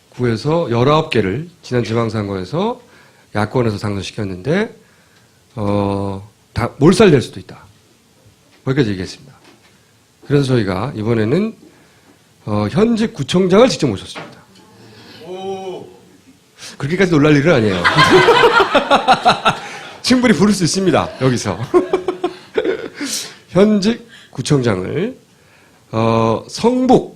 [SPEAKER 1] 구에서 19개를 지난 지방선거에서 야권에서 당선시켰는데 다 몰살될 수도 있다. 거기까지 얘기했습니다. 그래서 저희가 이번에는 현직 구청장을 직접 모셨습니다. 그렇게까지 놀랄 일은 아니에요. 충분히 부를 수 있습니다. 여기서. 현직 구청장을 성북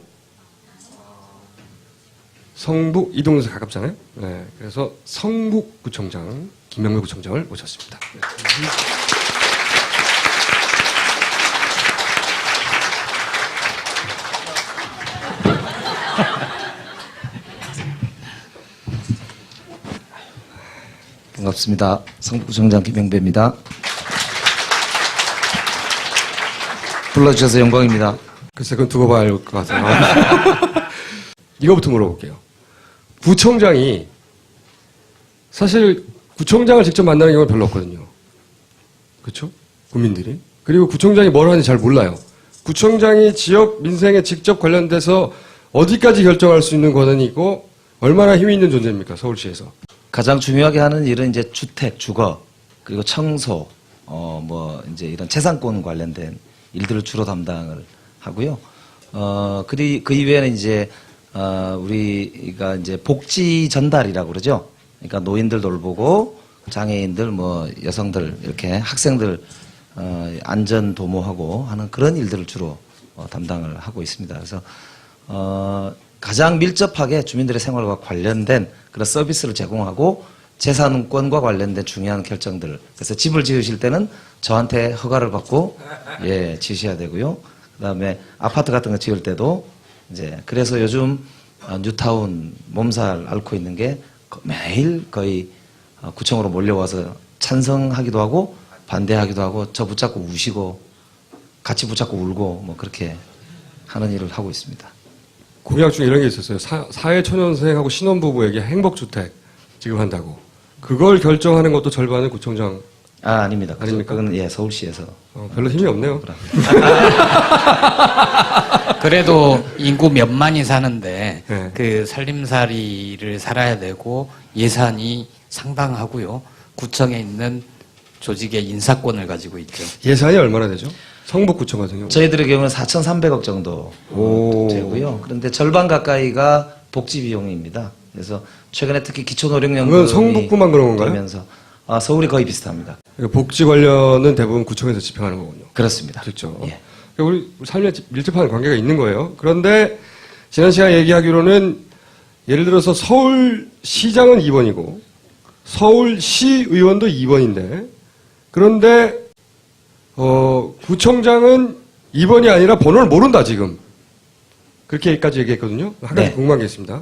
[SPEAKER 1] 이동에서 가깝잖아요. 네, 그래서 성북구청장 김영렬 구청장을 모셨습니다. 네.
[SPEAKER 4] 반갑습니다. 성북구청장 김영배입니다. 불러주셔서 영광입니다.
[SPEAKER 1] 글쎄, 그건 두고 봐야 할 것 같아요. 이거부터 물어볼게요. 구청장이, 사실 구청장을 직접 만나는 경우는 별로 없거든요. 그렇죠? 국민들이. 그리고 구청장이 뭘 하는지 잘 몰라요. 구청장이 지역 민생에 직접 관련돼서 어디까지 결정할 수 있는 권한이 있고 얼마나 힘이 있는 존재입니까? 서울시에서.
[SPEAKER 4] 가장 중요하게 하는 일은 이제 주택, 주거, 그리고 청소, 이제 이런 재산권 관련된 일들을 주로 담당을 하고요. 그 이외에는 이제, 우리가 이제 복지 전달이라고 그러죠. 그러니까 노인들 돌보고, 장애인들, 여성들, 이렇게 학생들, 안전 도모하고 하는 그런 일들을 주로 담당을 하고 있습니다. 그래서, 가장 밀접하게 주민들의 생활과 관련된 그런 서비스를 제공하고 재산권과 관련된 중요한 결정들. 그래서 집을 지으실 때는 저한테 허가를 받고 지으셔야 되고요. 그다음에 아파트 같은 거 지을 때도 이제 그래서 요즘 뉴타운 몸살 앓고 있는 게 매일 거의 구청으로 몰려와서 찬성하기도 하고 반대하기도 하고 저 붙잡고 우시고 같이 붙잡고 울고 그렇게 하는 일을 하고 있습니다.
[SPEAKER 1] 공약 중에 이런 게 있었어요. 사회초년생하고 신혼부부에게 행복주택 지급한다고. 그걸 결정하는 것도 절반은 구청장.
[SPEAKER 4] 아닙니다.
[SPEAKER 1] 아닙니까?
[SPEAKER 4] 그건 서울시에서.
[SPEAKER 1] 별로 힘이 없네요.
[SPEAKER 3] 그래도 인구 몇만이 사는데
[SPEAKER 1] 네.
[SPEAKER 3] 그 살림살이를 살아야 되고 예산이 상당하고요. 구청에 있는 조직의 인사권을 가지고 있죠.
[SPEAKER 1] 예산이 얼마나 되죠? 성북구청 같은 경우.
[SPEAKER 4] 저희들의 경우는 4,300억 정도 되고요. 그런데 절반 가까이가 복지 비용입니다. 그래서 최근에 특히 기초노령연금이
[SPEAKER 1] 그건 성북구만 그런 건가요?
[SPEAKER 4] 되면서 서울이 거의 비슷합니다.
[SPEAKER 1] 그러니까 복지 관련은 대부분 구청에서 집행하는 거군요.
[SPEAKER 4] 그렇습니다.
[SPEAKER 1] 직접.
[SPEAKER 4] 예.
[SPEAKER 1] 그러니까 우리 삶에 밀접한 관계가 있는 거예요. 그런데 지난 시간에 얘기하기로는 예를 들어서 서울시장은 2번이고 서울시의원도 2번인데 그런데 구청장은 2번이 아니라 번호를 모른다 지금. 그렇게까지 얘기했거든요. 한 가지
[SPEAKER 4] 네.
[SPEAKER 1] 궁금한 게 있습니다.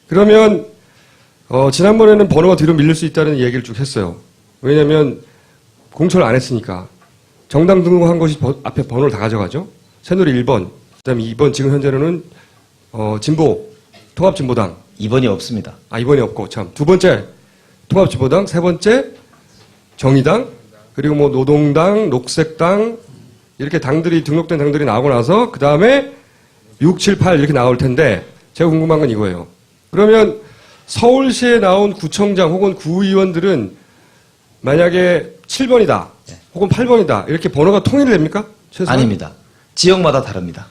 [SPEAKER 1] 그러면 지난번에는 번호가 뒤로 밀릴 수 있다는 얘기를 쭉 했어요. 왜냐하면 공천을 안 했으니까. 정당 등록한 것이 앞에 번호를 다 가져가죠. 새누리 1번, 그다음에 2번 지금 현재로는 진보, 통합진보당.
[SPEAKER 4] 2번이 없습니다.
[SPEAKER 1] 2번이 없고 참. 두 번째 통합진보당, 세 번째 정의당, 그리고 노동당, 녹색당 이렇게 당들이 등록된 당들이 나오고 나서 그 다음에 6, 7, 8 이렇게 나올 텐데 제가 궁금한 건 이거예요. 그러면 서울시에 나온 구청장 혹은 구의원들은 만약에 7번이다 혹은 8번이다 이렇게 번호가 통일됩니까? 최소한?
[SPEAKER 4] 아닙니다. 지역마다 다릅니다.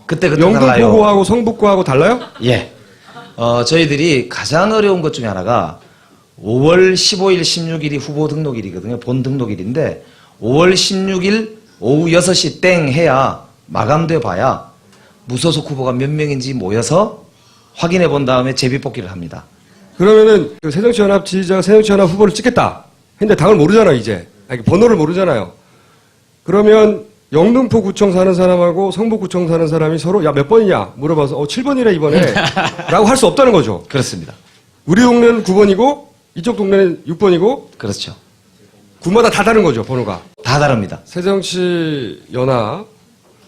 [SPEAKER 4] 그때 달라요.
[SPEAKER 1] 영등포구하고 성북구하고 달라요?
[SPEAKER 4] 예. 저희들이 가장 어려운 것 중에 하나가 5월 15일, 16일이 후보 등록일이거든요. 본 등록일인데 5월 16일 오후 6시 땡 해야 마감돼 봐야 무소속 후보가 몇 명인지 모여서 확인해 본 다음에 제비뽑기를 합니다.
[SPEAKER 1] 그러면은 새정치연합 지지자가 새정치연합 후보를 찍겠다 근데 당을 모르잖아 이제. 번호를 모르잖아요. 그러면 영등포 구청 사는 사람하고 성북구청 사는 사람이 서로 야 몇 번이냐 물어봐서 7번이래 이번에 라고 할 수 없다는 거죠.
[SPEAKER 4] 그렇습니다.
[SPEAKER 1] 우리 동네는 9번이고 이쪽 동네는 6번이고
[SPEAKER 4] 그렇죠.
[SPEAKER 1] 구마다 다 다른 거죠 번호가.
[SPEAKER 4] 다 다릅니다.
[SPEAKER 1] 새정치연합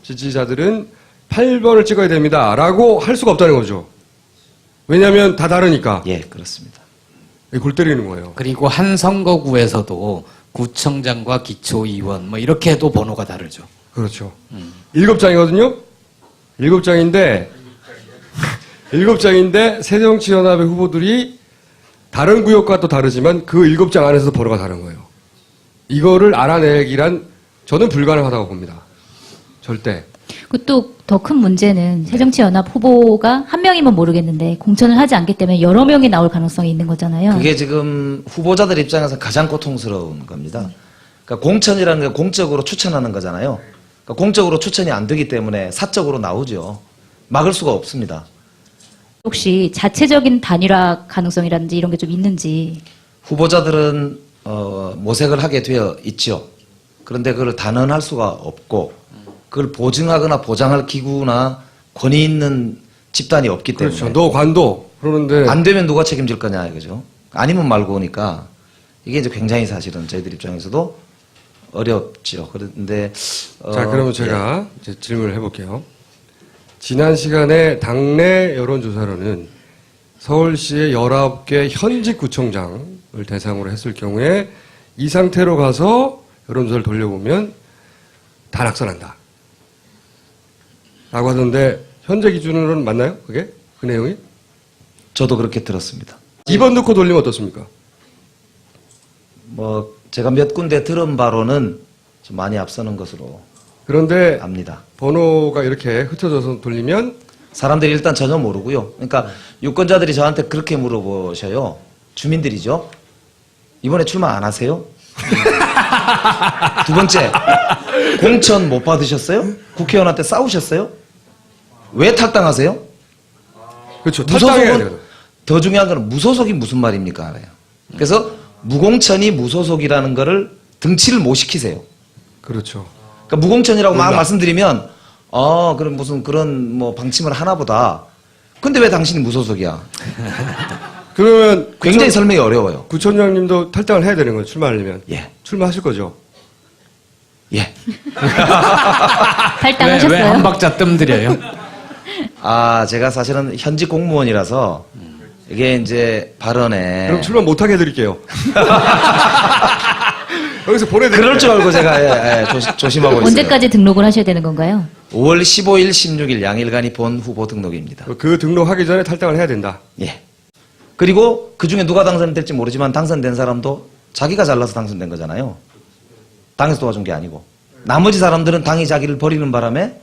[SPEAKER 1] 지지자들은 8번을 찍어야 됩니다 라고 할 수가 없다는 거죠. 왜냐하면 다 다르니까.
[SPEAKER 4] 예, 그렇습니다.
[SPEAKER 1] 골 때리는 거예요.
[SPEAKER 3] 그리고 한 선거구에서도 구청장과 기초의원 이렇게 해도 번호가 다르죠.
[SPEAKER 1] 그렇죠. 7장이거든요. 7장인데 7장인데 새정치연합의 후보들이 다른 구역과 또 다르지만 그 7장 안에서 번호가 다른 거예요. 이거를 알아내기란 저는 불가능하다고 봅니다. 절대.
[SPEAKER 2] 또 더 큰 문제는 새정치연합 후보가 한 명이면 모르겠는데 공천을 하지 않기 때문에 여러 명이 나올 가능성이 있는 거잖아요.
[SPEAKER 4] 그게 지금 후보자들 입장에서 가장 고통스러운 겁니다. 그러니까 공천이라는 게 공적으로 추천하는 거잖아요. 그러니까 공적으로 추천이 안 되기 때문에 사적으로 나오죠. 막을 수가 없습니다.
[SPEAKER 2] 혹시 자체적인 단일화 가능성이라든지 이런 게 좀 있는지.
[SPEAKER 4] 후보자들은 모색을 하게 되어 있죠. 그런데 그걸 단언할 수가 없고 그걸 보증하거나 보장할 기구나 권위 있는 집단이 없기 때문에
[SPEAKER 1] 그렇죠. 너 관도 그러는데
[SPEAKER 4] 안 되면 누가 책임질 거냐 이거죠. 아니면 말고 오니까 이게 이제 굉장히 사실은 저희들 입장에서도 어렵죠. 그런데
[SPEAKER 1] 자 그러면 제가 이제 질문을 해볼게요. 지난 시간에 당내 여론조사로는 서울시의 19개 현직 구청장을 대상으로 했을 경우에 이 상태로 가서 여론조사를 돌려보면 다 낙선한다. 라고 하던데 현재 기준으로는 맞나요? 그게? 그 내용이?
[SPEAKER 4] 저도 그렇게 들었습니다.
[SPEAKER 1] 이번 넣고 돌리면 어떻습니까?
[SPEAKER 4] 뭐 제가 몇 군데 들은 바로는 좀 많이 앞서는 것으로
[SPEAKER 1] 그런데
[SPEAKER 4] 압니다.
[SPEAKER 1] 번호가 이렇게 흩어져서 돌리면
[SPEAKER 4] 사람들이 일단 전혀 모르고요. 그러니까 유권자들이 저한테 그렇게 물어보셔요. 주민들이죠. 이번에 출마 안 하세요? 두 번째, 공천 못 받으셨어요? 국회의원한테 싸우셨어요? 왜 탈당하세요?
[SPEAKER 1] 그렇죠. 탈당해야 돼요.
[SPEAKER 4] 무소속은 더 중요한 건 무소속이 무슨 말입니까? 그래서 무공천이 무소속이라는 거를 등치를 못 시키세요.
[SPEAKER 1] 그렇죠.
[SPEAKER 4] 그러니까 무공천이라고 막
[SPEAKER 1] 몰라.
[SPEAKER 4] 말씀드리면 그럼 무슨 그런 뭐 방침을 하나 보다. 근데 왜 당신이 무소속이야?
[SPEAKER 1] 그러면
[SPEAKER 4] 굉장히 설명이 어려워요.
[SPEAKER 1] 구청장님도 탈당을 해야 되는 거예요. 출마하려면.
[SPEAKER 4] 예.
[SPEAKER 1] 출마하실 거죠.
[SPEAKER 4] 예.
[SPEAKER 2] 탈당하셨어요?
[SPEAKER 3] 왜 한 박자 뜸들여요?
[SPEAKER 4] 제가 사실은 현직 공무원이라서 이게 이제 발언에
[SPEAKER 1] 그럼 출마 못하게 해드릴게요. 여기서 보내드릴게요.
[SPEAKER 4] 그럴 줄 알고 제가 조심하고 있어요.
[SPEAKER 2] 언제까지 등록을 하셔야 되는 건가요?
[SPEAKER 4] 5월 15일, 16일 양일간이 본 후보 등록입니다.
[SPEAKER 1] 그 등록하기 전에 탈당을 해야 된다.
[SPEAKER 4] 예. 그리고 그 중에 누가 당선될지 모르지만 당선된 사람도 자기가 잘나서 당선된 거잖아요. 당에서 도와준 게 아니고. 나머지 사람들은 당이 자기를 버리는 바람에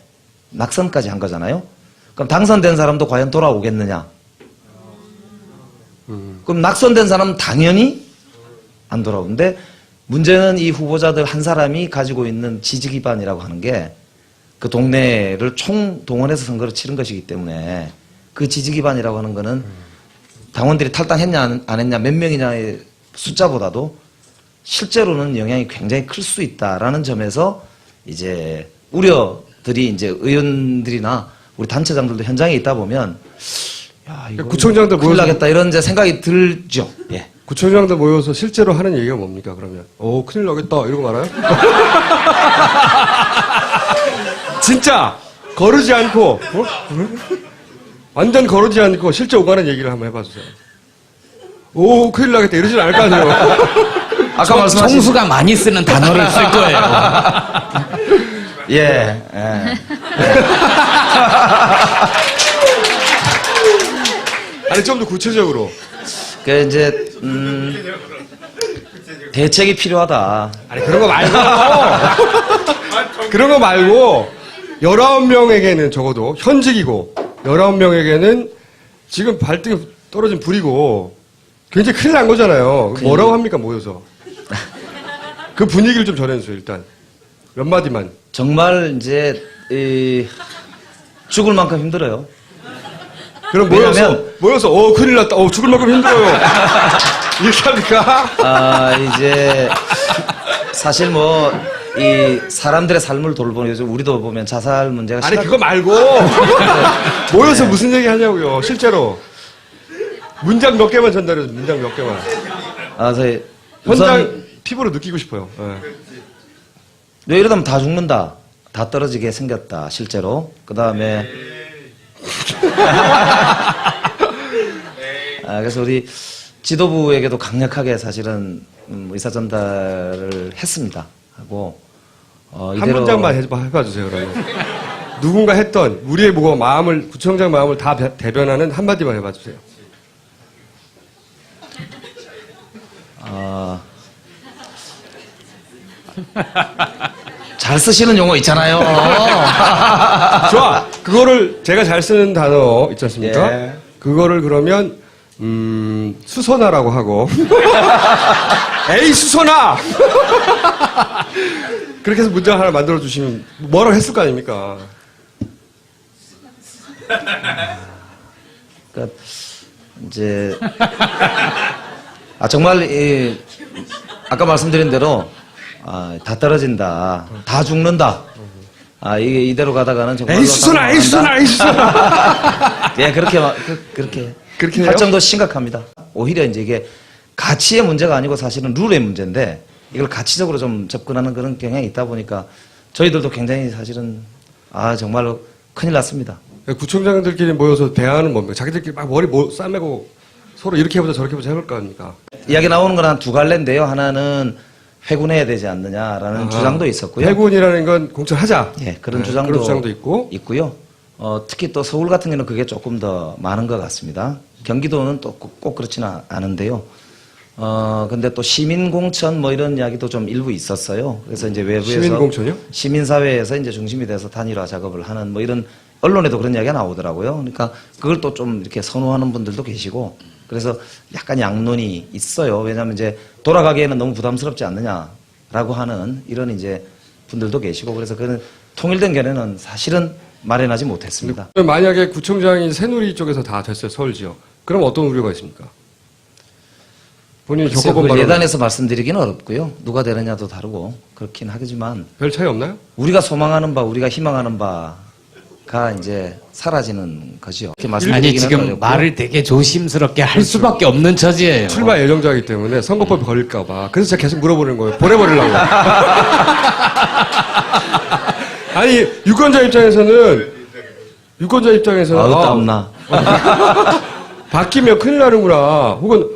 [SPEAKER 4] 낙선까지 한 거잖아요. 그럼 당선된 사람도 과연 돌아오겠느냐? 그럼 낙선된 사람은 당연히 안 돌아오는데 문제는 이 후보자들 한 사람이 가지고 있는 지지 기반이라고 하는 게 그 동네를 총동원해서 선거를 치른 것이기 때문에 그 지지 기반이라고 하는 거는 당원들이 탈당했냐 안 했냐 몇 명이냐의 숫자보다도 실제로는 영향이 굉장히 클 수 있다라는 점에서 이제 우려들이 이제 의원들이나 우리 단체장들도 현장에 있다 보면 야, 이거
[SPEAKER 1] 구청장들
[SPEAKER 4] 큰일
[SPEAKER 1] 모여서-
[SPEAKER 4] 나겠다 이런 이제 생각이 들죠. 예.
[SPEAKER 1] 구청장들 모여서 실제로 하는 얘기가 뭡니까, 그러면? 큰일 나겠다, 이러고 말아요? 진짜! 거르지 않고, 완전 거르지 않고 실제 오가는 얘기를 한번 해봐주세요. 큰일 나겠다, 이러진 않을 거 아니에요?
[SPEAKER 4] 아까 말씀하신
[SPEAKER 3] 총수가 많이 쓰는 단어를 쓸 거예요.
[SPEAKER 4] 예.
[SPEAKER 1] 아니, 좀 더 구체적으로.
[SPEAKER 4] 그 이제 대책이 필요하다.
[SPEAKER 1] 아니, 그런 거 말고! 그런 거 말고, 19명에게는 적어도 현직이고, 19명에게는 지금 발등에 떨어진 불이고, 굉장히 큰일 난 거잖아요. 뭐라고 합니까, 모여서? 그 분위기를 좀 전해주세요, 일단. 몇 마디만.
[SPEAKER 4] 정말 이제 죽을 만큼 힘들어요.
[SPEAKER 1] 그럼
[SPEAKER 4] 왜냐면-
[SPEAKER 1] 모여서, 큰일 났다. 죽을 만큼 힘들어요. 이렇게 합니까?
[SPEAKER 4] 이제 사실 뭐 이 사람들의 삶을 돌보는 요즘 우리도 보면 자살 문제가
[SPEAKER 1] 아니, 그거 말고, 모여서 무슨 얘기 하냐고요, 실제로. 문장 몇 개만 전달해줘, 문장 몇 개만.
[SPEAKER 4] 저희
[SPEAKER 1] 현장
[SPEAKER 4] 우선
[SPEAKER 1] 피부로 느끼고 싶어요. 예.
[SPEAKER 4] 왜 이러다 보면 다 죽는다. 다 떨어지게 생겼다. 실제로. 그 다음에 그래서 우리 지도부에게도 강력하게 사실은 의사 전달을 했습니다. 하고
[SPEAKER 1] 한 문장만 해봐주세요, 그러면. 누군가 했던 우리의 마음을, 구청장 마음을 다 대변하는 한마디만 해봐주세요.
[SPEAKER 4] 잘 쓰시는 용어 있잖아요.
[SPEAKER 1] 좋아! 그거를 제가 잘 쓰는 단어 있지 않습니까?
[SPEAKER 4] 예.
[SPEAKER 1] 그거를 그러면, 수선화라고 하고. 에이, 수선화! 그렇게 해서 문장 하나 만들어주시면 뭐라고 했을 거 아닙니까?
[SPEAKER 4] 그러니까 이제 정말 아까 말씀드린 대로 다 떨어진다, 다 죽는다. 이게 이대로 가다가는 정말
[SPEAKER 1] 에이, 수선화! 에이, 수선화! 에이, 수선화!
[SPEAKER 4] 예, 그렇게
[SPEAKER 1] 그렇게
[SPEAKER 4] 할
[SPEAKER 1] 해요?
[SPEAKER 4] 정도 심각합니다. 오히려 이제 이게 가치의 문제가 아니고 사실은 룰의 문제인데 이걸 가치적으로 좀 접근하는 그런 경향이 있다 보니까 저희들도 굉장히 사실은 정말로 큰일 났습니다.
[SPEAKER 1] 구청장들끼리 모여서 대화하는 뭡니까? 자기들끼리 막 머리 싸매고 서로 이렇게 해보자 저렇게 해보자 해볼 거 아닙니까?
[SPEAKER 4] 이야기 나오는 건 한 두 갈래인데요. 하나는 회군해야 되지 않느냐라는 주장도 있었고요.
[SPEAKER 1] 회군이라는 건 공천하자.
[SPEAKER 4] 예, 그런
[SPEAKER 1] 그런 주장도 있고.
[SPEAKER 4] 있고요. 특히 또 서울 같은 경우는 그게 조금 더 많은 것 같습니다. 경기도는 또 꼭 그렇지는 않은데요. 근데 또 시민공천 뭐 이런 이야기도 좀 일부 있었어요. 그래서 이제 외부에서
[SPEAKER 1] 시민공천이요?
[SPEAKER 4] 시민사회에서 이제 중심이 돼서 단일화 작업을 하는 뭐 이런 언론에도 그런 이야기가 나오더라고요. 그러니까 그걸 또 좀 이렇게 선호하는 분들도 계시고 그래서 약간 양론이 있어요. 왜냐하면 이제 돌아가기에는 너무 부담스럽지 않느냐라고 하는 이런 이제 분들도 계시고 그래서 그런 통일된 견해는 사실은 마련하지 못했습니다.
[SPEAKER 1] 만약에 구청장이 새누리 쪽에서 다 됐어요, 서울 지역. 그럼 어떤 우려가 있습니까? 본인이
[SPEAKER 4] 글쎄요,
[SPEAKER 1] 겪어본
[SPEAKER 4] 그걸
[SPEAKER 1] 바로
[SPEAKER 4] 예단해서 말씀드리기는 어렵고요. 누가 되느냐도 다르고 그렇긴 하겠지만
[SPEAKER 1] 별 차이 없나요?
[SPEAKER 4] 우리가 소망하는 바, 우리가 희망하는 바가 이제 사라지는 거죠. 이렇게
[SPEAKER 3] 아니
[SPEAKER 4] 말씀드리기는
[SPEAKER 3] 지금
[SPEAKER 4] 어렵고요.
[SPEAKER 3] 말을 되게 조심스럽게 할 수밖에 없는 처지예요.
[SPEAKER 1] 출마 예정자이기 때문에 선거법이 걸릴까봐. 그래서 제가 계속 물어보는 거예요. 보내버리려고. 아니, 유권자 입장에서는,
[SPEAKER 4] 아우 땀나.
[SPEAKER 1] 바뀌면 큰일 나는구나. 혹은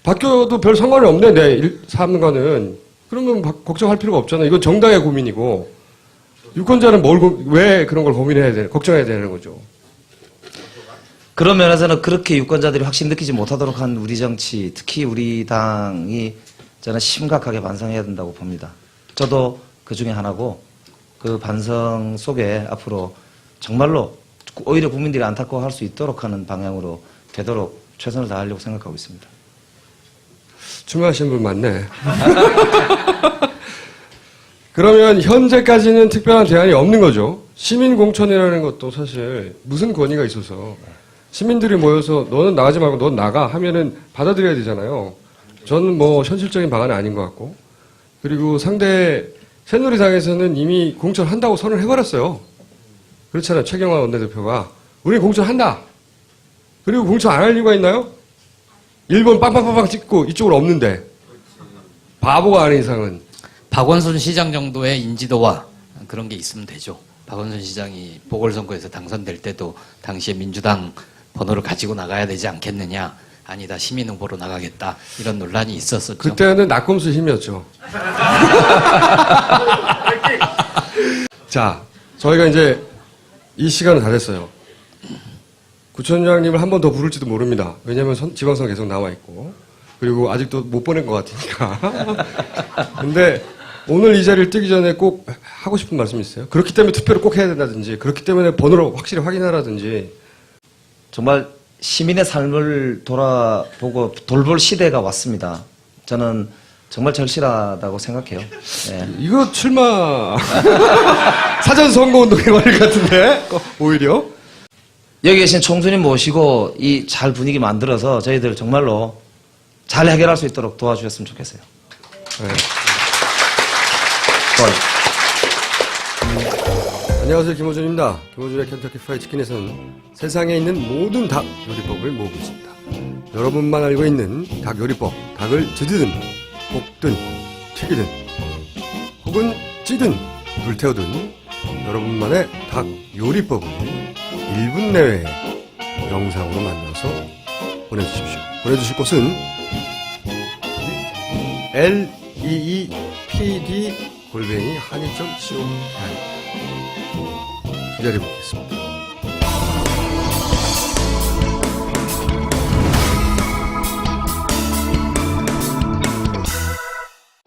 [SPEAKER 1] 바뀌어도 별 상관이 없네, 내 삶과는. 그러면 걱정할 필요가 없잖아. 이건 정당의 고민이고. 유권자는 왜 그런 걸 걱정해야 되는 거죠.
[SPEAKER 4] 그런 면에서는 그렇게 유권자들이 확신 느끼지 못하도록 한 우리 정치, 특히 우리 당이 저는 심각하게 반성해야 된다고 봅니다. 저도 그 중에 하나고 그 반성 속에 앞으로 정말로 오히려 국민들이 안타까워할 수 있도록 하는 방향으로 되도록 최선을 다하려고 생각하고 있습니다.
[SPEAKER 1] 출마하신 분 많네. 그러면 현재까지는 특별한 대안이 없는 거죠. 시민공천이라는 것도 사실 무슨 권위가 있어서 시민들이 모여서 너는 나가지 말고 넌 나가 하면은 받아들여야 되잖아요. 저는 뭐 현실적인 방안은 아닌 것 같고. 그리고 상대 새누리당에서는 이미 공천한다고 선언을 해버렸어요. 그렇잖아요. 최경환 원내대표가. 우리는 공천한다. 그리고 공천 안 할 이유가 있나요? 1번 빵빵빵빵 찍고 이쪽으로 없는데. 바보가 아닌 이상은.
[SPEAKER 3] 박원순 시장 정도의 인지도와 그런 게 있으면 되죠. 박원순 시장이 보궐선거에서 당선될 때도 당시에 민주당 번호를 가지고 나가야 되지 않겠느냐. 아니다. 시민 후보로 나가겠다. 이런 논란이 있었었죠.
[SPEAKER 1] 그때는 낙검수 힘이었죠. 자, 저희가 이제 이 시간은 다 됐어요. 구청장님을 한 번 더 부를지도 모릅니다. 왜냐하면 지방선 계속 나와 있고 그리고 아직도 못 보낸 것 같으니까. 근데 오늘 이 자리를 뜨기 전에 꼭 하고 싶은 말씀 있어요? 그렇기 때문에 투표를 꼭 해야 된다든지 그렇기 때문에 번호를 확실히 확인하라든지.
[SPEAKER 4] 정말 시민의 삶을 돌아보고 돌볼 시대가 왔습니다. 저는 정말 절실하다고 생각해요. 예.
[SPEAKER 1] 이거 출마 사전 선거운동에 걸릴 것 같은데 오히려.
[SPEAKER 4] 여기 계신 총수님 모시고 이 잘 분위기 만들어서 저희들 정말로 잘 해결할 수 있도록 도와주셨으면 좋겠어요.
[SPEAKER 1] 네.
[SPEAKER 4] 좋아요.
[SPEAKER 1] 안녕하세요, 김호준입니다. 김호준의 켄터키 프라이드 치킨에서는 세상에 있는 모든 닭 요리법을 모으고 있습니다. 여러분만 알고 있는 닭 요리법, 닭을 지드든 볶든 튀기든 혹은 찌든 불태우든 여러분만의 닭 요리법을 1분 내외에 영상으로 만들어서 보내주십시오. 보내주실 곳은 leepd@한일.co 기다리고 있겠습니다.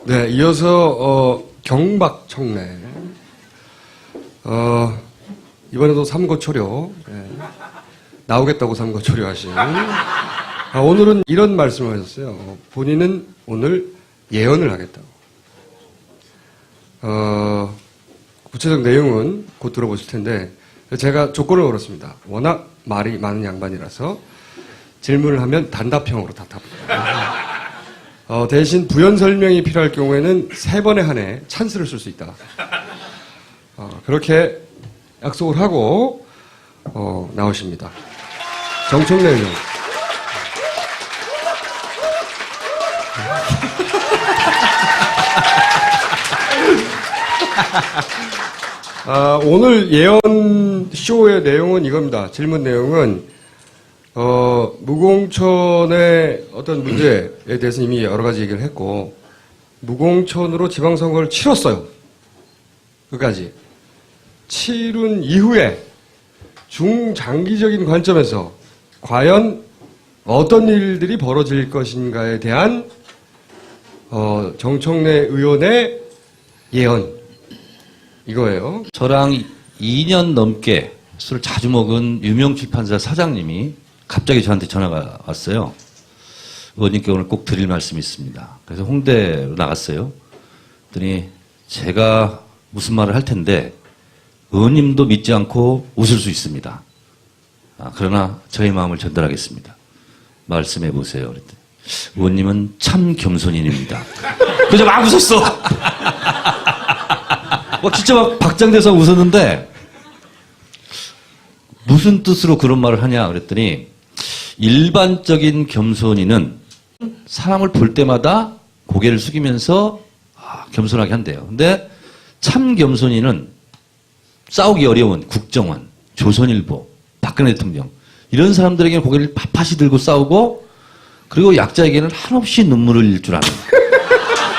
[SPEAKER 1] 네, 이어서 경박청래 이번에도 삼고초려 나오겠다고 삼고초려 하신 오늘은 이런 말씀을 하셨어요. 본인은 오늘 예언을 하겠다고. 구체적 내용은 곧 들어보실 텐데 제가 조건을 걸었습니다. 워낙 말이 많은 양반이라서 질문을 하면 단답형으로 답합니다. 대신 부연 설명이 필요할 경우에는 3번에 한해 찬스를 쓸 수 있다. 그렇게 약속을 하고 나오십니다. 정청래 의원. 오늘 예언 쇼의 내용은 이겁니다. 질문 내용은 무공천의 어떤 문제에 대해서 이미 여러 가지 얘기를 했고 무공천으로 지방선거를 치렀어요. 끝까지. 치룬 이후에 중장기적인 관점에서 과연 어떤 일들이 벌어질 것인가에 대한 정청래 의원의 예언 이거예요.
[SPEAKER 5] 저랑 2년 넘게 술을 자주 먹은 유명 출판사 사장님이 갑자기 저한테 전화가 왔어요. 의원님께 오늘 꼭 드릴 말씀이 있습니다. 그래서 홍대로 나갔어요. 그랬더니 제가 무슨 말을 할 텐데 의원님도 믿지 않고 웃을 수 있습니다. 그러나 저의 마음을 전달하겠습니다. 말씀해 보세요. 그랬더니 의원님은 참 겸손인입니다. 그래서 막 웃었어. 진짜 막 박장대소 웃었는데 무슨 뜻으로 그런 말을 하냐 그랬더니 일반적인 겸손인은 사람을 볼 때마다 고개를 숙이면서 겸손하게 한대요. 근데 참 겸손인은 싸우기 어려운 국정원, 조선일보, 박근혜 대통령 이런 사람들에게는 고개를 빳빳이 들고 싸우고 그리고 약자에게는 한없이 눈물을 흘릴 줄 아는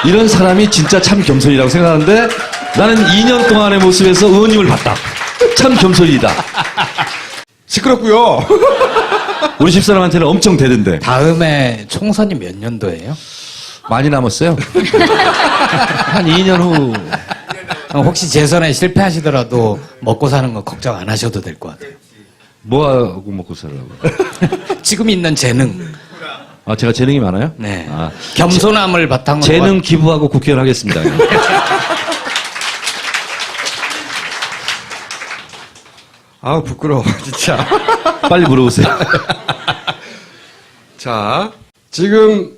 [SPEAKER 5] 이런 사람이 진짜 참 겸손이라고 생각하는데 나는 2년 동안의 모습에서 의원님을 봤다. 참 겸손이다.
[SPEAKER 1] 시끄럽고요.
[SPEAKER 5] 우리 집사람한테는 엄청 대던데.
[SPEAKER 3] 다음에 총선이 몇 년도예요?
[SPEAKER 5] 많이 남았어요. 한 2년 후.
[SPEAKER 3] 혹시 재선에 실패하시더라도 먹고 사는 거 걱정 안 하셔도 될 것 같아요.
[SPEAKER 5] 뭐하고 먹고 살라고?
[SPEAKER 3] 지금 있는 재능.
[SPEAKER 5] 제가 재능이 많아요?
[SPEAKER 3] 네. 겸손함을 바탕으로.
[SPEAKER 5] 재능 기부하고 국회의원 하겠습니다.
[SPEAKER 1] 부끄러워, 진짜.
[SPEAKER 5] 빨리 물어보세요.
[SPEAKER 1] 자, 지금,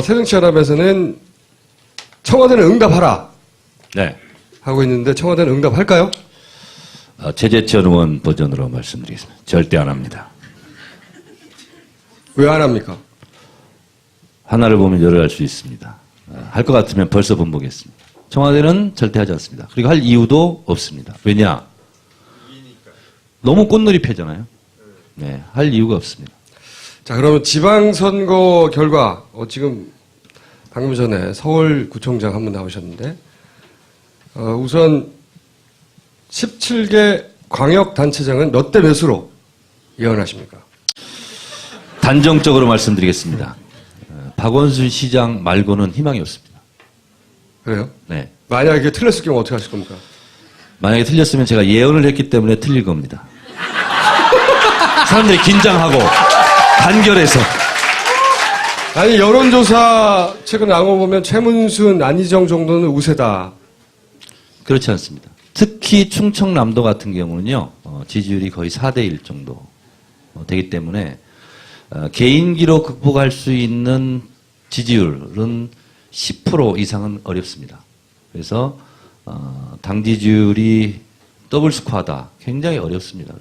[SPEAKER 1] 새정치연합에서는 청와대는 응답하라.
[SPEAKER 5] 네.
[SPEAKER 1] 하고 있는데 청와대는 응답할까요?
[SPEAKER 5] 최재천 의원 버전으로 말씀드리겠습니다. 절대 안 합니다.
[SPEAKER 1] 왜 안 합니까?
[SPEAKER 5] 하나를 보면 열을 알 수 있습니다. 할 것 같으면 벌써 번복했습니다. 청와대는 절대 하지 않습니다. 그리고 할 이유도 없습니다. 왜냐? 너무 꽃놀이패잖아요. 네, 할 이유가 없습니다.
[SPEAKER 1] 자, 그러면 지방선거 결과, 지금 방금 전에 서울구청장 한 분 나오셨는데, 우선 17개 광역단체장은 몇 대 몇으로 예언하십니까?
[SPEAKER 5] 단정적으로 말씀드리겠습니다. 박원순 시장 말고는 희망이 없습니다.
[SPEAKER 1] 그래요?
[SPEAKER 5] 네.
[SPEAKER 1] 만약에 틀렸을 경우 어떻게 하실 겁니까?
[SPEAKER 5] 만약에 틀렸으면 제가 예언을 했기 때문에 틀릴 겁니다. 사람들이 긴장하고 단결해서
[SPEAKER 1] 아니, 여론조사 최근 나온 거 보면 최문순, 안희정 정도는 우세다.
[SPEAKER 5] 그렇지 않습니다. 특히 충청남도 같은 경우는요, 지지율이 거의 4대1 정도 되기 때문에 개인기로 극복할 수 있는 지지율은 10% 이상은 어렵습니다. 그래서 당 지지율이 더블 스코어다. 굉장히 어렵습니다.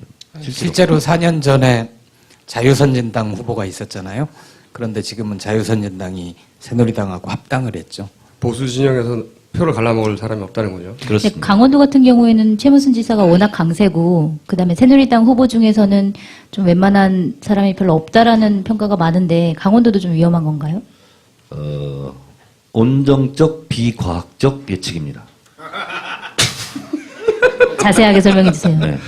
[SPEAKER 3] 실제로 4년 전에 자유선진당 후보가 있었잖아요. 그런데 지금은 자유선진당이 새누리당하고 합당을 했죠.
[SPEAKER 1] 보수 진영에서 표를 갈라먹을 사람이 없다는 거죠.
[SPEAKER 5] 그렇습니다.
[SPEAKER 2] 강원도 같은 경우에는 최문순 지사가 워낙 강세고, 그 다음에 새누리당 후보 중에서는 좀 웬만한 사람이 별로 없다라는 평가가 많은데, 강원도도 좀 위험한 건가요?
[SPEAKER 5] 온정적 비과학적 예측입니다.
[SPEAKER 2] 자세하게 설명해 주세요.
[SPEAKER 5] 네.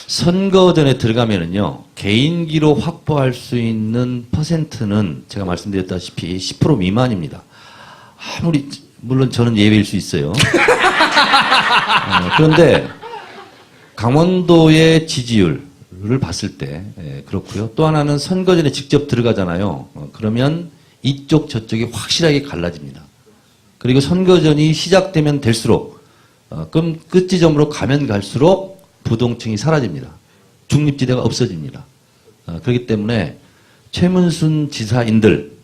[SPEAKER 5] 선거전에 들어가면은요, 개인기로 확보할 수 있는 퍼센트는 제가 말씀드렸다시피 10% 미만입니다. 물론 저는 예외일 수 있어요. 그런데 강원도의 지지율을 봤을 때 그렇고요. 또 하나는 선거전에 직접 들어가잖아요. 그러면 이쪽 저쪽이 확실하게 갈라집니다. 그리고 선거전이 시작되면 될수록 끝 지점으로 가면 갈수록 부동층이 사라집니다. 중립지대가 없어집니다. 그렇기 때문에 최문순 지사인들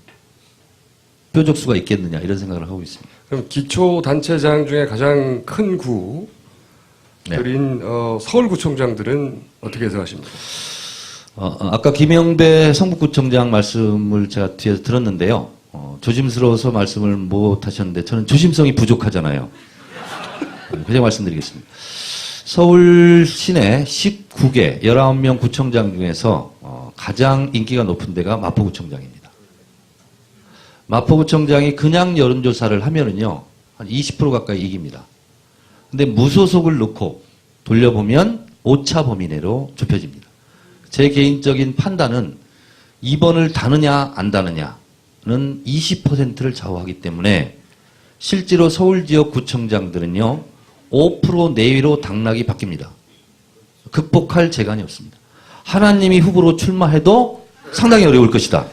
[SPEAKER 5] 뾰족수가 있겠느냐 이런 생각을 하고 있습니다.
[SPEAKER 1] 그럼 기초단체장 중에 가장 큰 구들인 서울구청장들은 어떻게 해석하십니까?
[SPEAKER 5] 아까 김영배 성북구청장 말씀을 제가 뒤에서 들었는데요. 조심스러워서 말씀을 못 하셨는데 저는 조심성이 부족하잖아요. 그냥 말씀드리겠습니다. 서울 시내 19개 19명 구청장 중에서 가장 인기가 높은 데가 마포구청장입니다. 마포구청장이 그냥 여론조사를 하면은요, 한 20% 가까이 이깁니다. 근데 무소속을 넣고 돌려보면 오차 범위 내로 좁혀집니다. 제 개인적인 판단은 2번을 다느냐 안 다느냐는 20%를 좌우하기 때문에 실제로 서울 지역 구청장들은요 5% 내외로 당락이 바뀝니다. 극복할 재간이 없습니다. 하나님이 후보로 출마해도 상당히 어려울 것이다.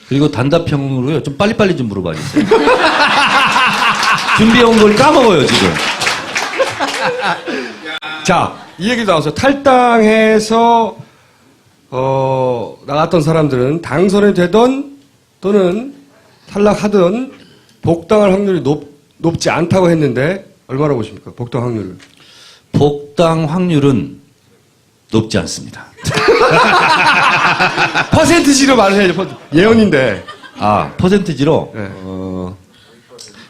[SPEAKER 5] 그리고 단답형으로요 좀 빨리빨리 좀 물어봐 주세요. 준비해온 걸 까먹어요 지금.
[SPEAKER 1] 자, 이 얘기 나와서 탈당해서 나갔던 사람들은 당선이 되던 또는 탈락하던 복당할 확률이 높지 않다고 했는데 얼마나 보십니까? 복당 확률을.
[SPEAKER 5] 복당 확률은 높지 않습니다.
[SPEAKER 1] 퍼센트지로 말을 해야죠. 예언인데.
[SPEAKER 5] 아, 퍼센트지로
[SPEAKER 1] 네.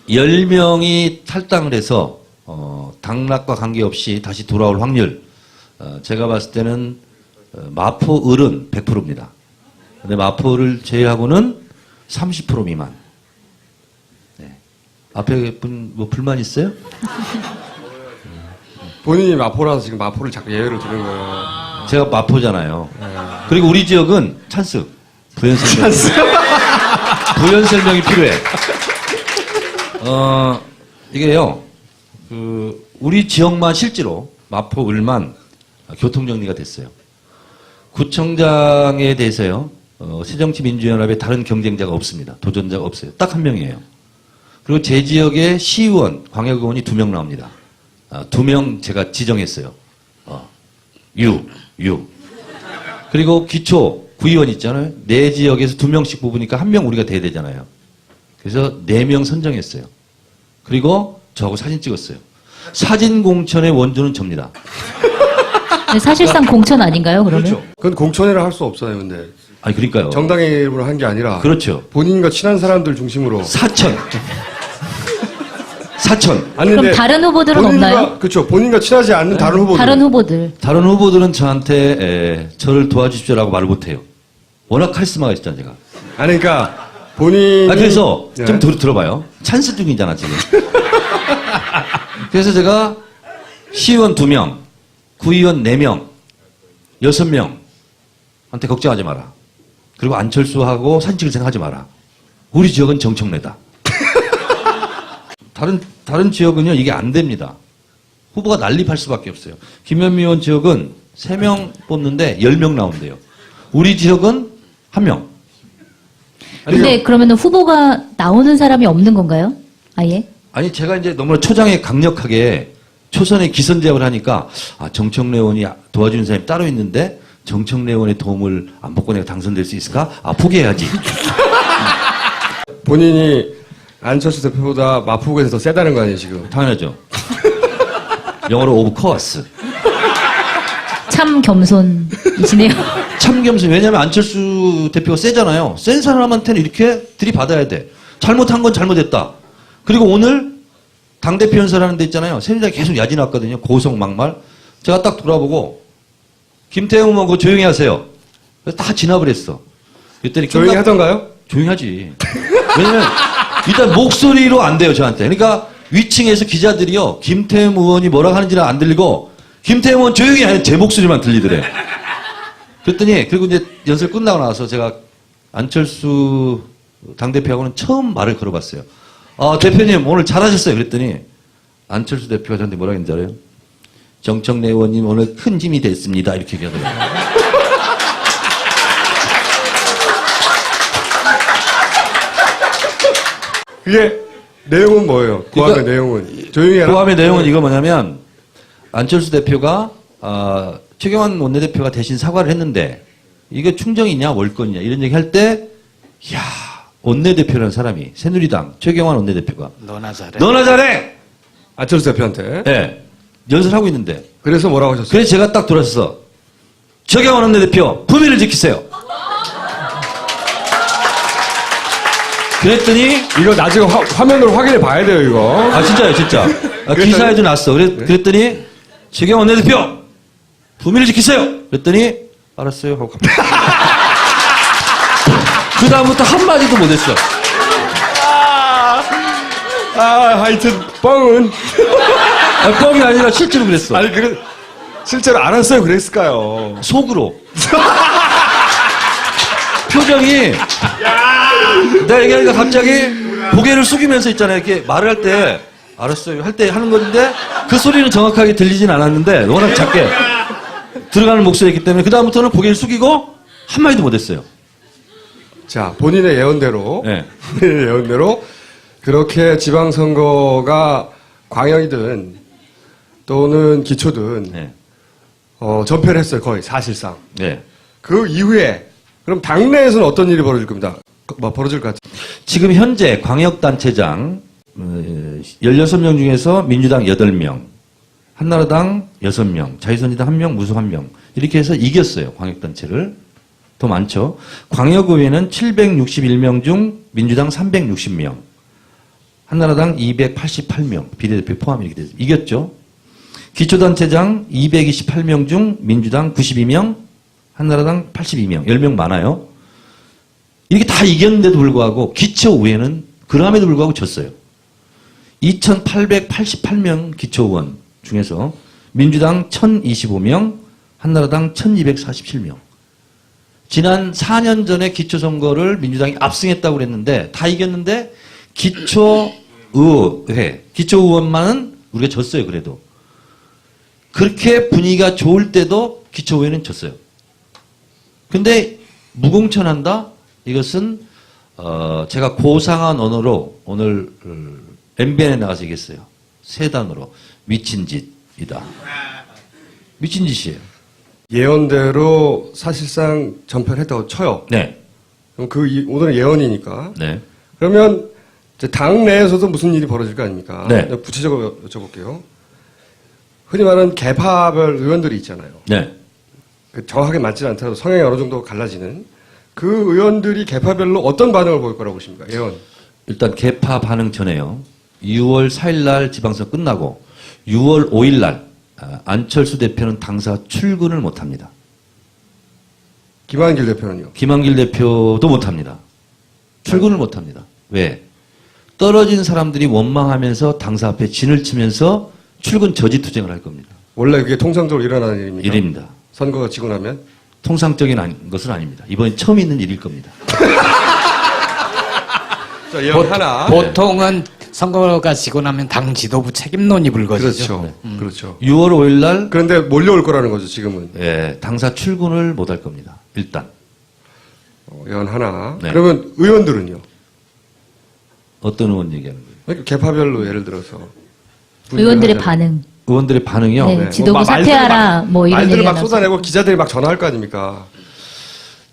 [SPEAKER 5] 10명이 탈당을 해서 당락과 관계없이 다시 돌아올 확률 제가 봤을 때는 마포을은 100%입니다. 근데 마포를 제외하고는 30% 미만. 네. 앞에 분 뭐 불만 있어요?
[SPEAKER 1] 본인이 마포라서 지금 마포를 자꾸 예외로 드는 거예요.
[SPEAKER 5] 제가 마포잖아요. 그리고 우리 지역은 찬스. 부연 설명. 부연 설명이 필요해. 이게요. 우리 지역만 실제로 마포을만 교통정리가 됐어요. 구청장에 대해서요. 새정치민주연합에 다른 경쟁자가 없습니다. 도전자가 없어요. 딱 한 명이에요. 그리고 제 지역에 시의원, 광역의원이 2명 나옵니다. 2명 제가 지정했어요. 유. 그리고 기초 구의원 있잖아요. 내 지역에서 2명씩 뽑으니까 1명 우리가 돼야 되잖아요. 그래서 4명 선정했어요. 그리고 저하고 사진 찍었어요. 사진 공천의 원조는 접니다.
[SPEAKER 2] 근데 사실상 공천 아닌가요, 그러면?
[SPEAKER 1] 그렇죠. 그건 공천이라 할 수 없어요, 근데.
[SPEAKER 5] 아니 그러니까요.
[SPEAKER 1] 정당의 이름으로 한 게 아니라.
[SPEAKER 5] 그렇죠.
[SPEAKER 1] 본인과 친한 사람들 중심으로.
[SPEAKER 5] 사천.
[SPEAKER 1] 아니,
[SPEAKER 2] 그럼
[SPEAKER 1] 근데
[SPEAKER 2] 다른 후보들은 없나요?
[SPEAKER 1] 그렇죠. 본인과 친하지 않는 다른 후보들.
[SPEAKER 2] 다른 후보들.
[SPEAKER 5] 다른 후보들은 저한테 저를 도와주십시오라고 말을 못해요. 워낙 카리스마가 있잖아요, 제가.
[SPEAKER 1] 아니, 그러니까 본인이.
[SPEAKER 5] 그래서
[SPEAKER 1] 네.
[SPEAKER 5] 좀 들어봐요. 찬스 중이잖아, 지금. 그래서 제가 시의원 2명, 구의원 4명, 6명한테 걱정하지 마라. 그리고 안철수하고 사진 찍을 생각 하지 마라. 우리 지역은 정청래다. 다른 지역은요, 이게 안 됩니다. 후보가 난립할 수밖에 없어요. 김현미 의원 지역은 3명 뽑는데 10명 나온대요. 우리 지역은 1명.
[SPEAKER 2] 근데 그러면 후보가 나오는 사람이 없는 건가요? 아예?
[SPEAKER 5] 아니, 제가 이제 너무나 초장에 강력하게 초선에 기선제압을 하니까, 정청래 의원이 도와주는 사람이 따로 있는데, 정청래 의원의 도움을 안 받고 내가 당선될 수 있을까? 포기해야지.
[SPEAKER 1] 본인이 안철수 대표보다 마포구에서 더 세다는 거 아니에요, 지금?
[SPEAKER 5] 당연하죠. 영어로 오브 코어스.
[SPEAKER 2] 참 겸손이시네요.
[SPEAKER 5] 참 겸손. 왜냐면 안철수 대표가 세잖아요. 센 사람한테는 이렇게 들이받아야 돼. 잘못한 건 잘못했다. 그리고 오늘 당대표 연설하는 데 있잖아요. 새누리당이 계속 야진났거든요. 고성 막말. 제가 딱 돌아보고 김태형 의원 그거 조용히 하세요. 그래서 다 진압을 했어. 그랬더니
[SPEAKER 1] 조용히 하던가요?
[SPEAKER 5] 조용히 하지. 왜냐면 일단 목소리로 안 돼요, 저한테. 그러니까 위층에서 기자들이요. 김태형 의원이 뭐라고 하는지는 안 들리고 김태형 의원 조용히 해. 제 목소리만 들리더래. 그랬더니 그리고 이제 연설 끝나고 나서 제가 안철수 당대표하고는 처음 말을 걸어봤어요. 대표님 오늘 잘하셨어요. 그랬더니 안철수 대표가 저한테 뭐라 했는지 알아요? 정청래 의원님 오늘 큰 힘이 됐습니다. 이렇게 얘기하더라고요.
[SPEAKER 1] 그게 내용은 뭐예요? 고함의
[SPEAKER 5] 그러니까
[SPEAKER 1] 내용은. 조용히 해라.
[SPEAKER 5] 고함의 내용은 이거 뭐냐면 안철수 대표가 최경환 원내대표가 대신 사과를 했는데 이게 충정이냐 월권이냐 이런 얘기 할 때 야 원내대표라는 사람이 새누리당 최경환 원내대표가
[SPEAKER 3] 너나 잘해.
[SPEAKER 5] 너나 잘해.
[SPEAKER 1] 안철수 대표한테.
[SPEAKER 5] 네. 연설하고 있는데
[SPEAKER 1] 그래서 뭐라고 하셨어요?
[SPEAKER 5] 그래서 제가 딱 돌아서서 최경환 원내대표 품위를 지키세요. 그랬더니
[SPEAKER 1] 이거 나중에 화면으로 확인해 봐야 돼요, 이거.
[SPEAKER 5] 진짜요 진짜 기사에도 났어. 그랬더니 최경환 원내대표 품위를 지키세요. 그랬더니 알았어요 하고 그 다음부터 한마디도 못했어.
[SPEAKER 1] 하여튼 뻥은.
[SPEAKER 5] 뻥이 아니라 실제로 그랬어.
[SPEAKER 1] 아니 실제로 알았어요, 그랬을까요?
[SPEAKER 5] 속으로. 표정이 내가 얘기하니까 갑자기 고개를 숙이면서 있잖아요. 이렇게 말을 할 때 알았어요 할 때 하는 건데 그 소리는 정확하게 들리진 않았는데 워낙 작게 들어가는 목소리이기 때문에 그 다음부터는 고개를 숙이고 한마디도 못했어요.
[SPEAKER 1] 자, 본인의 예언대로,
[SPEAKER 5] 네.
[SPEAKER 1] 본인의 예언대로 그렇게 지방선거가 광역이든 또는 기초든
[SPEAKER 5] 네.
[SPEAKER 1] 전패를 했어요, 거의 사실상.
[SPEAKER 5] 네.
[SPEAKER 1] 그 이후에 그럼 당내에서는 어떤 일이 벌어질 겁니다. 벌어질 것 같아요.
[SPEAKER 5] 지금 현재 광역단체장 16명 중에서 민주당 8명, 한나라당 6명, 자유선진당 1명, 무소 1명 이렇게 해서 이겼어요. 광역단체를. 더 많죠. 광역의회는 761명 중 민주당 360명, 한나라당 288명, 비례대표 포함 이렇게 돼서 이겼죠. 기초단체장 228명 중 민주당 92명, 한나라당 82명, 10명 많아요. 이렇게 다 이겼는데도 불구하고 기초의회는 그럼에도 불구하고 졌어요. 2,888명 기초의원 중에서 민주당 1,025명, 한나라당 1,247명. 지난 4년 전에 기초선거를 민주당이 압승했다고 그랬는데 다 이겼는데 기초의회, 기초의원만은 우리가 졌어요. 그래도. 그렇게 분위기가 좋을 때도 기초의회는 졌어요. 근데 무공천한다? 이것은 제가 고상한 언어로 오늘 MBN에 나가서 얘기했어요. 세 단어로 미친 짓이다. 미친 짓이에요.
[SPEAKER 1] 예언대로 사실상 전패를 했다고 쳐요.
[SPEAKER 5] 네.
[SPEAKER 1] 그럼 오늘은 예언이니까.
[SPEAKER 5] 네.
[SPEAKER 1] 그러면 이제 당 내에서도 무슨 일이 벌어질 거 아닙니까?
[SPEAKER 5] 네.
[SPEAKER 1] 구체적으로 여쭤볼게요. 흔히 말하는 계파별 의원들이 있잖아요.
[SPEAKER 5] 네.
[SPEAKER 1] 정확하게 맞지 않더라도 성향이 어느 정도 갈라지는 그 의원들이 계파별로 어떤 반응을 보일 거라고 보십니까? 예언.
[SPEAKER 5] 일단 개파 반응 전에요. 6월 4일 날 지방선거 끝나고 6월 5일 날 안철수 대표는 당사 출근을 못합니다.
[SPEAKER 1] 김한길 대표는요?
[SPEAKER 5] 김한길 대표도 못합니다. 출근을 못합니다. 왜? 떨어진 사람들이 원망하면서 당사 앞에 진을 치면서 출근 저지 투쟁을 할 겁니다.
[SPEAKER 1] 원래 그게 통상적으로 일어나는 일입니까?
[SPEAKER 5] 일입니다.
[SPEAKER 1] 선거가 지고 나면?
[SPEAKER 5] 통상적인 것은 아닙니다. 이번엔 처음 있는 일일 겁니다.
[SPEAKER 1] 자, 예언 하나.
[SPEAKER 3] 보통은 선거가 지고 나면 당 지도부 책임론이 불거지죠.
[SPEAKER 1] 그렇죠. 그렇죠.
[SPEAKER 5] 6월 5일 날
[SPEAKER 1] 그런데 몰려올 거라는 거죠, 지금은.
[SPEAKER 5] 예, 당사 출근을 못 할 겁니다. 일단.
[SPEAKER 1] 예언 하나.
[SPEAKER 5] 네.
[SPEAKER 1] 그러면 의원들은요?
[SPEAKER 5] 어떤 의원 얘기하는 거예요?
[SPEAKER 1] 그러니까 계파별로 예를 들어서.
[SPEAKER 2] 의원들의
[SPEAKER 1] 분위기가
[SPEAKER 2] 반응.
[SPEAKER 5] 의원들의 반응이요?
[SPEAKER 2] 네, 지도부
[SPEAKER 1] 뭐
[SPEAKER 2] 사퇴하라, 뭐 이런
[SPEAKER 1] 말들을
[SPEAKER 2] 얘기
[SPEAKER 1] 막 쏟아내고 기자들이 막 전화할 거 아닙니까?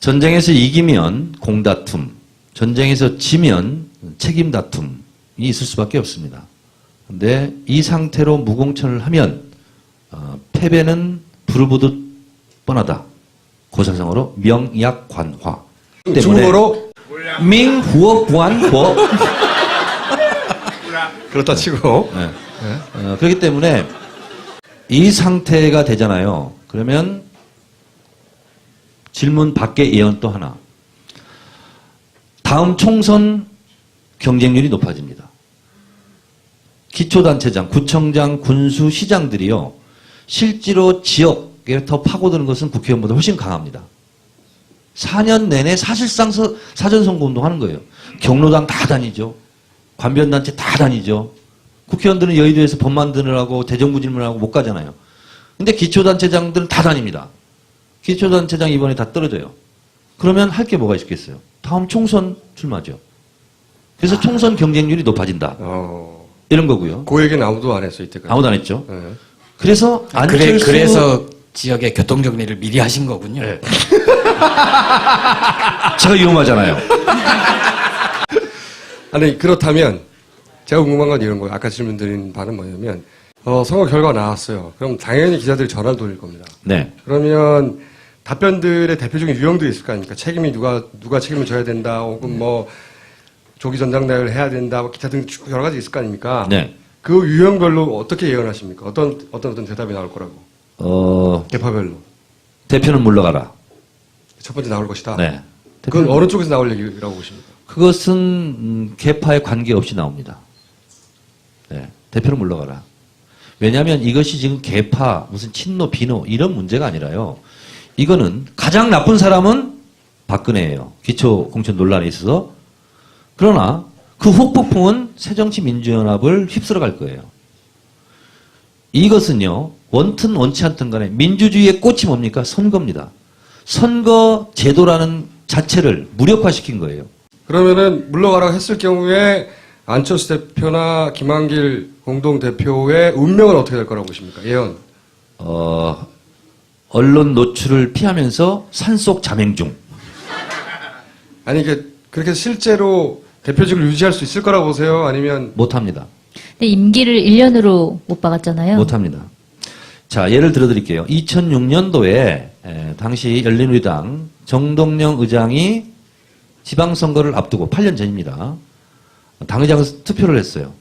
[SPEAKER 5] 전쟁에서 이기면 공다툼, 전쟁에서 지면 책임 다툼이 있을 수밖에 없습니다. 근데 이 상태로 무공천을 하면 패배는 부르부듯 뻔하다. 고사성어로 명약관화. 때문에
[SPEAKER 1] 중국어로
[SPEAKER 5] 명후어관호.
[SPEAKER 1] 그렇다 치고.
[SPEAKER 5] 네. 그렇기 때문에 이 상태가 되잖아요. 그러면 질문 밖의 예언 또 하나. 다음 총선 경쟁률이 높아집니다. 기초단체장, 구청장, 군수, 시장들이요. 실제로 지역에 더 파고드는 것은 국회의원보다 훨씬 강합니다. 4년 내내 사실상 사전선거 운동하는 거예요. 경로당 다 다니죠. 관변단체 다 다니죠. 국회의원들은 여의도에서 법 만드느라고 대정부 질문하고 못 가잖아요. 근데 기초단체장들은 다 다닙니다. 기초단체장 이번에 다 떨어져요. 그러면 할 게 뭐가 있겠어요? 다음 총선 출마죠. 그래서 총선 경쟁률이 높아진다. 이런 거고요.
[SPEAKER 1] 그 얘기는 아무도 안 했어, 이때까지.
[SPEAKER 5] 아무도 안 했죠.
[SPEAKER 1] 네.
[SPEAKER 5] 그래서 안철수
[SPEAKER 3] 그래서 지역의 교통정리를 미리 하신 거군요.
[SPEAKER 5] 네. 제가 위험하잖아요.
[SPEAKER 1] 아니, 그렇다면 제가 궁금한 건 이런 거예요. 아까 질문 드린 바는 뭐냐면 선거 결과가 나왔어요. 그럼 당연히 기자들이 전화를 돌릴 겁니다.
[SPEAKER 5] 네.
[SPEAKER 1] 그러면 답변들의 대표적인 유형들이 있을 거 아닙니까? 책임이 누가 책임을 져야 된다, 혹은 뭐 조기 전당대회를 해야 된다, 뭐 기타 등 여러 가지 있을 거 아닙니까?
[SPEAKER 5] 네.
[SPEAKER 1] 그 유형별로 어떻게 예언하십니까? 어떤 대답이 나올 거라고? 계파별로.
[SPEAKER 5] 대표는 물러가라.
[SPEAKER 1] 첫 번째 나올 것이다.
[SPEAKER 5] 네.
[SPEAKER 1] 그건 어느 쪽에서 나올 얘기라고 보십니까?
[SPEAKER 5] 그것은 계파에 관계없이 나옵니다. 네. 대표는 물러가라. 왜냐하면 이것이 지금 계파, 무슨 친노, 비노 이런 문제가 아니라요. 이거는 가장 나쁜 사람은 박근혜예요. 기초공천 논란에 있어서. 그러나 그 후폭풍은 새정치민주연합을 휩쓸어갈 거예요. 이것은요. 원튼 원치 않든 간에 민주주의의 꽃이 뭡니까? 선거입니다. 선거 제도라는 자체를 무력화시킨 거예요.
[SPEAKER 1] 그러면은 물러가라고 했을 경우에 안철수 대표나 김한길 공동대표의 운명은 어떻게 될 거라고 보십니까? 예언.
[SPEAKER 5] 언론 노출을 피하면서 산속 잠행 중.
[SPEAKER 1] 아니 이게 그렇게 실제로 대표직을 유지할 수 있을 거라고 보세요? 아니면
[SPEAKER 5] 못합니다.
[SPEAKER 2] 근데 임기를 1년으로 못 박았잖아요.
[SPEAKER 5] 못합니다. 자, 예를 들어 드릴게요. 2006년도에 당시 열린우리당 정동영 의장이 지방선거를 앞두고 8년 전입니다. 당의장에서 투표를 했어요.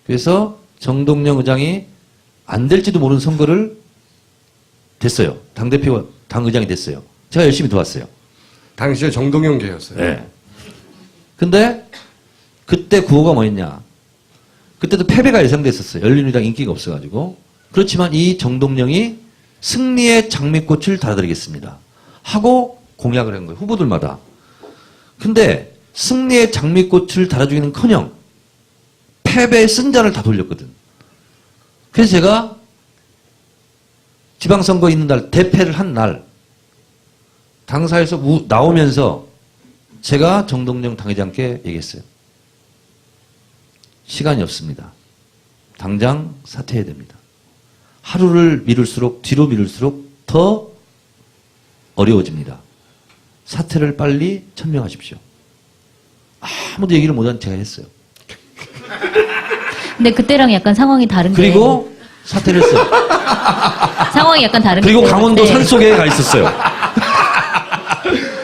[SPEAKER 5] 그래서 정동영 의장이 안 될지도 모르는 선거를 됐어요. 당대표가 당의장이 됐어요. 제가 열심히 도왔어요.
[SPEAKER 1] 당시에 정동영계였어요.
[SPEAKER 5] 네. 근데 그때 구호가 뭐였냐. 그때도 패배가 예상됐었어요. 열린우리당 인기가 없어가지고. 그렇지만 이 정동영이 승리의 장미꽃을 달아드리겠습니다. 하고 공약을 한 거예요. 후보들마다. 근데 승리의 장미꽃을 달아주기는커녕 패배의 쓴잔을 다 돌렸거든. 그래서 제가 지방선거 있는 날, 대패를 한 날, 당사에서 나오면서 제가 정동영 당회장께 얘기했어요. 시간이 없습니다. 당장 사퇴해야 됩니다. 하루를 미룰수록, 뒤로 미룰수록 더 어려워집니다. 사퇴를 빨리 천명하십시오. 아무도 얘기를 못한 제가 했어요.
[SPEAKER 2] 근데 그때랑 약간 상황이 다른 게
[SPEAKER 5] 그리고 사퇴를 했어요.
[SPEAKER 2] 상황이 약간 다른
[SPEAKER 5] 그리고
[SPEAKER 2] 게
[SPEAKER 5] 강원도
[SPEAKER 2] 그때-
[SPEAKER 5] 산속에 가 있었어요.